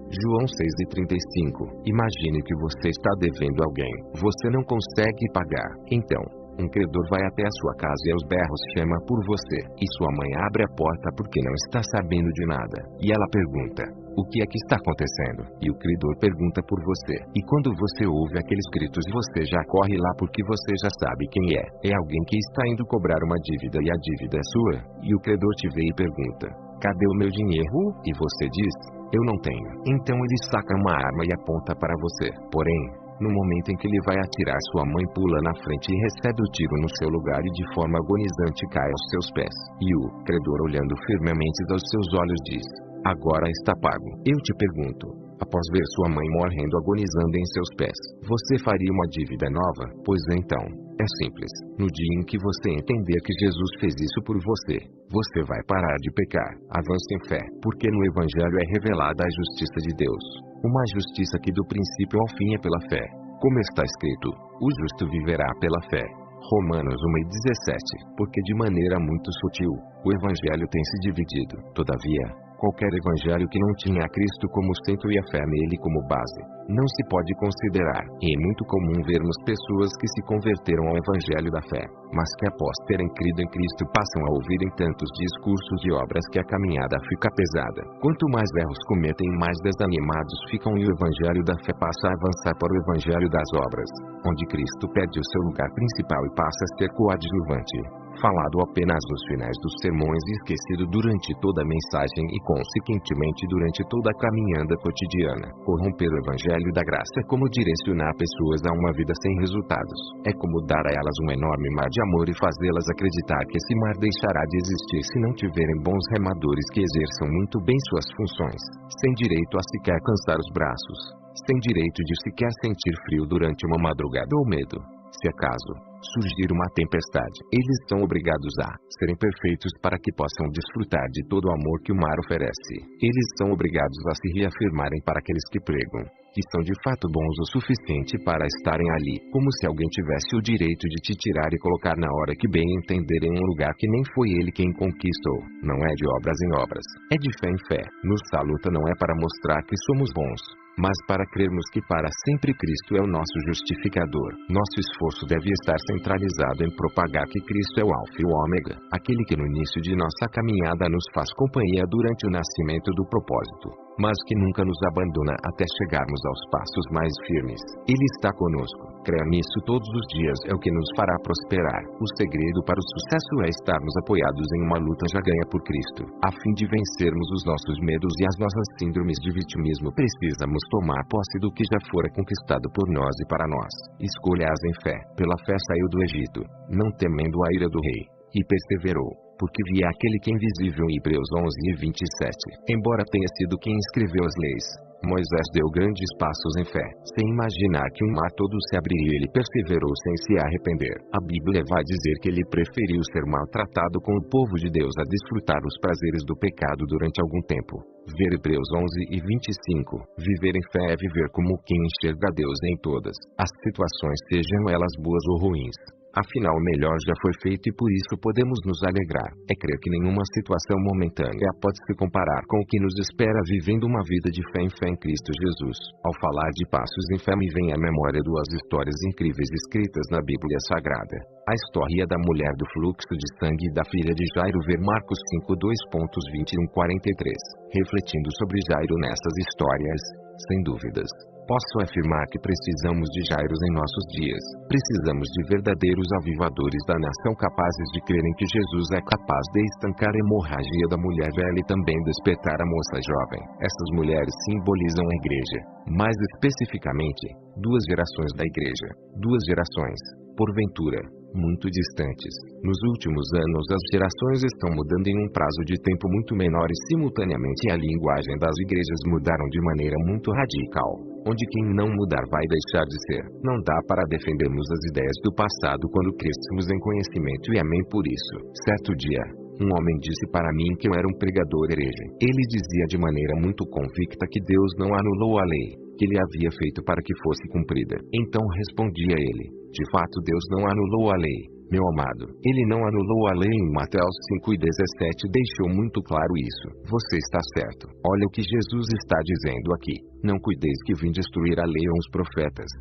João 6:35. Imagine que você está devendo alguém. Você não consegue pagar. Então, um credor vai até a sua casa e aos berros chama por você. E sua mãe abre a porta porque não está sabendo de nada. E ela pergunta: o que é que está acontecendo? E o credor pergunta por você. E quando você ouve aqueles gritos, você já corre lá porque você já sabe quem é. É alguém que está indo cobrar uma dívida e a dívida é sua. E o credor te vê e pergunta: cadê o meu dinheiro? E você diz: eu não tenho. Então ele saca uma arma e aponta para você. Porém, no momento em que ele vai atirar, sua mãe pula na frente e recebe o tiro no seu lugar e de forma agonizante cai aos seus pés. E o credor, olhando firmemente aos seus olhos, diz: agora está pago. Eu te pergunto, após ver sua mãe morrendo agonizando em seus pés, você faria uma dívida nova? Pois então, é simples. No dia em que você entender que Jesus fez isso por você, você vai parar de pecar. Avance em fé, porque no Evangelho é revelada a justiça de Deus. Uma justiça que do princípio ao fim é pela fé. Como está escrito: o justo viverá pela fé. Romanos 1:17. Porque de maneira muito sutil, o Evangelho tem se dividido. Todavia, qualquer evangelho que não tinha a Cristo como centro e a fé nele como base, não se pode considerar. E é muito comum vermos pessoas que se converteram ao evangelho da fé, mas que após terem crido em Cristo passam a ouvirem tantos discursos e obras que a caminhada fica pesada. Quanto mais erros cometem, mais desanimados ficam, e o evangelho da fé passa a avançar para o evangelho das obras, onde Cristo perde o seu lugar principal e passa a ser coadjuvante, falado apenas nos finais dos sermões e esquecido durante toda a mensagem e consequentemente durante toda a caminhada cotidiana. Corromper o evangelho da graça é como direcionar pessoas a uma vida sem resultados. É como dar a elas um enorme mar de amor e fazê-las acreditar que esse mar deixará de existir se não tiverem bons remadores que exerçam muito bem suas funções, sem direito a sequer cansar os braços, sem direito de sequer sentir frio durante uma madrugada ou medo, se acaso surgir uma tempestade. Eles são obrigados a serem perfeitos para que possam desfrutar de todo o amor que o mar oferece. Eles são obrigados a se reafirmarem para aqueles que pregam que são de fato bons o suficiente para estarem ali, como se alguém tivesse o direito de te tirar e colocar na hora que bem entender em um lugar que nem foi ele quem conquistou. Não é de obras em obras, é de fé em fé. Nossa luta não é para mostrar que somos bons, mas para crermos que para sempre Cristo é o nosso justificador. Nosso esforço deve estar centralizado em propagar que Cristo é o Alfa e o Ômega, aquele que no início de nossa caminhada nos faz companhia durante o nascimento do propósito, mas que nunca nos abandona até chegarmos aos passos mais firmes. Ele está conosco. Crer nisso todos os dias é o que nos fará prosperar. O segredo para o sucesso é estarmos apoiados em uma luta já ganha por Cristo. A fim de vencermos os nossos medos e as nossas síndromes de vitimismo, precisamos tomar posse do que já fora conquistado por nós e para nós. Escolha-as em fé. Pela fé saiu do Egito, não temendo a ira do rei, e perseverou, porque via aquele que é invisível. Em Hebreus 11:27. Embora tenha sido quem escreveu as leis, Moisés deu grandes passos em fé, sem imaginar que um mar todo se abriria. Ele perseverou sem se arrepender. A Bíblia vai dizer que ele preferiu ser maltratado com o povo de Deus a desfrutar os prazeres do pecado durante algum tempo. Ver Hebreus 11:25. Viver em fé é viver como quem enxerga Deus em todas as situações, sejam elas boas ou ruins. Afinal, o melhor já foi feito e por isso podemos nos alegrar. É crer que nenhuma situação momentânea pode se comparar com o que nos espera vivendo uma vida de fé em Cristo Jesus. Ao falar de passos em fé, me vem à memória duas histórias incríveis escritas na Bíblia Sagrada. A história da mulher do fluxo de sangue e da filha de Jairo. Ver Marcos 5:2.21-43. Refletindo sobre Jairo nessas histórias, sem dúvidas, Posso afirmar que precisamos de Jairos em nossos dias. Precisamos de verdadeiros avivadores da nação capazes de crerem que Jesus é capaz de estancar a hemorragia da mulher velha e também despertar a moça jovem. Essas mulheres simbolizam a igreja. Mais especificamente, duas gerações da igreja. Duas gerações, porventura, muito distantes. Nos últimos anos as gerações estão mudando em um prazo de tempo muito menor e simultaneamente a linguagem das igrejas mudaram de maneira muito radical, onde quem não mudar vai deixar de ser. Não dá para defendermos as ideias do passado quando crescemos em conhecimento e amém por isso. Certo dia, um homem disse para mim que eu era um pregador herege. Ele dizia de maneira muito convicta que Deus não anulou a lei, que ele havia feito para que fosse cumprida. Então respondi a ele: de fato Deus não anulou a lei, meu amado. Ele não anulou a lei. Em Mateus 5:17 deixou muito claro isso. Você está certo. Olha o que Jesus está dizendo aqui. Não cuideis que vim destruir a lei ou os profetas.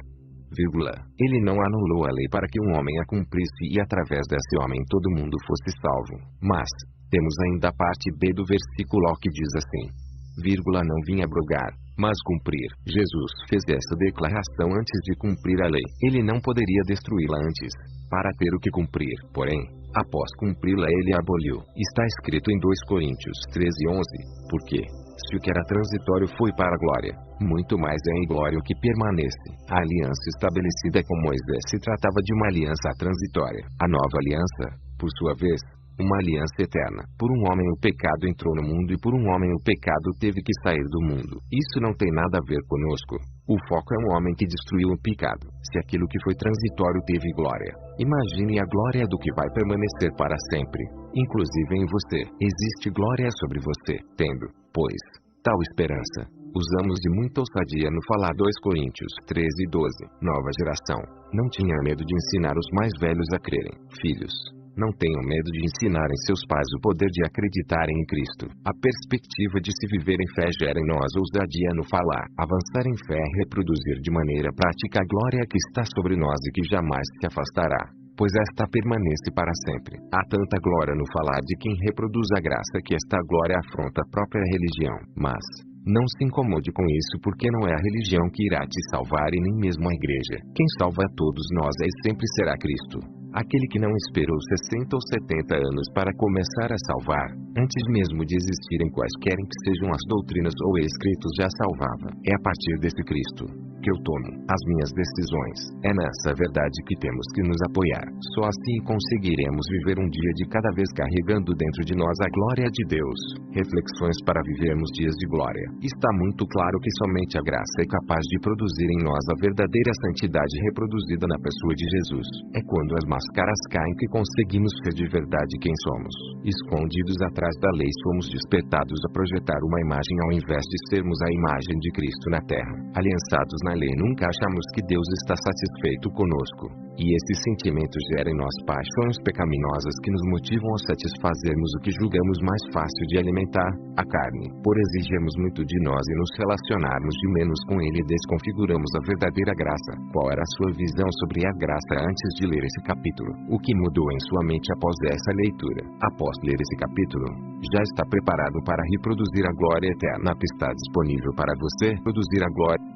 Ele não anulou a lei para que um homem a cumprisse e através desse homem todo mundo fosse salvo. Mas, temos ainda a parte B do versículo que diz assim: não vim abrogar, mas cumprir. Jesus fez essa declaração antes de cumprir a lei. Ele não poderia destruí-la antes, para ter o que cumprir. Porém, após cumpri-la ele a aboliu. Está escrito em 2 Coríntios 13:11, porque, se o que era transitório foi para a glória, muito mais é em glória o que permanece. A aliança estabelecida com Moisés se tratava de uma aliança transitória. A nova aliança, por sua vez, uma aliança eterna. Por um homem o pecado entrou no mundo e por um homem o pecado teve que sair do mundo. Isso não tem nada a ver conosco. O foco é um homem que destruiu o pecado. Se aquilo que foi transitório teve glória, imagine a glória do que vai permanecer para sempre. Inclusive em você, existe glória sobre você. Tendo, pois, tal esperança, usamos de muita ousadia no falar. 2 Coríntios 13:12. Nova geração, não tinha medo de ensinar os mais velhos a crerem. Filhos, não tenham medo de ensinarem seus pais o poder de acreditarem em Cristo. A perspectiva de se viver em fé gera em nós ousadia no falar. Avançar em fé é reproduzir de maneira prática a glória que está sobre nós e que jamais se afastará, pois esta permanece para sempre. Há tanta glória no falar de quem reproduz a graça que esta glória afronta a própria religião. Mas, não se incomode com isso, porque não é a religião que irá te salvar e nem mesmo a igreja. Quem salva a todos nós é e sempre será Cristo. Aquele que não esperou 60 ou 70 anos para começar a salvar, antes mesmo de existirem quaisquer que sejam as doutrinas ou escritos, já salvava. É a partir desse Cristo que eu tomo as minhas decisões. É nessa verdade que temos que nos apoiar. Só assim conseguiremos viver um dia de cada vez carregando dentro de nós a glória de Deus. Reflexões para vivermos dias de glória. Está muito claro que somente a graça é capaz de produzir em nós a verdadeira santidade reproduzida na pessoa de Jesus. É quando as máscaras caem que conseguimos ser de verdade quem somos. Escondidos atrás da lei, somos despertados a projetar uma imagem ao invés de sermos a imagem de Cristo na terra. Aliançados na lei, nunca achamos que Deus está satisfeito conosco. E esse sentimento gera em nós paixões pecaminosas que nos motivam a satisfazermos o que julgamos mais fácil de alimentar, a carne. Por exigirmos muito de nós e nos relacionarmos de menos com Ele, desconfiguramos a verdadeira graça. Qual era a sua visão sobre a graça antes de ler esse capítulo? O que mudou em sua mente após essa leitura? Após ler esse capítulo, já está preparado para reproduzir a glória eterna que está disponível para você? Produzir a glória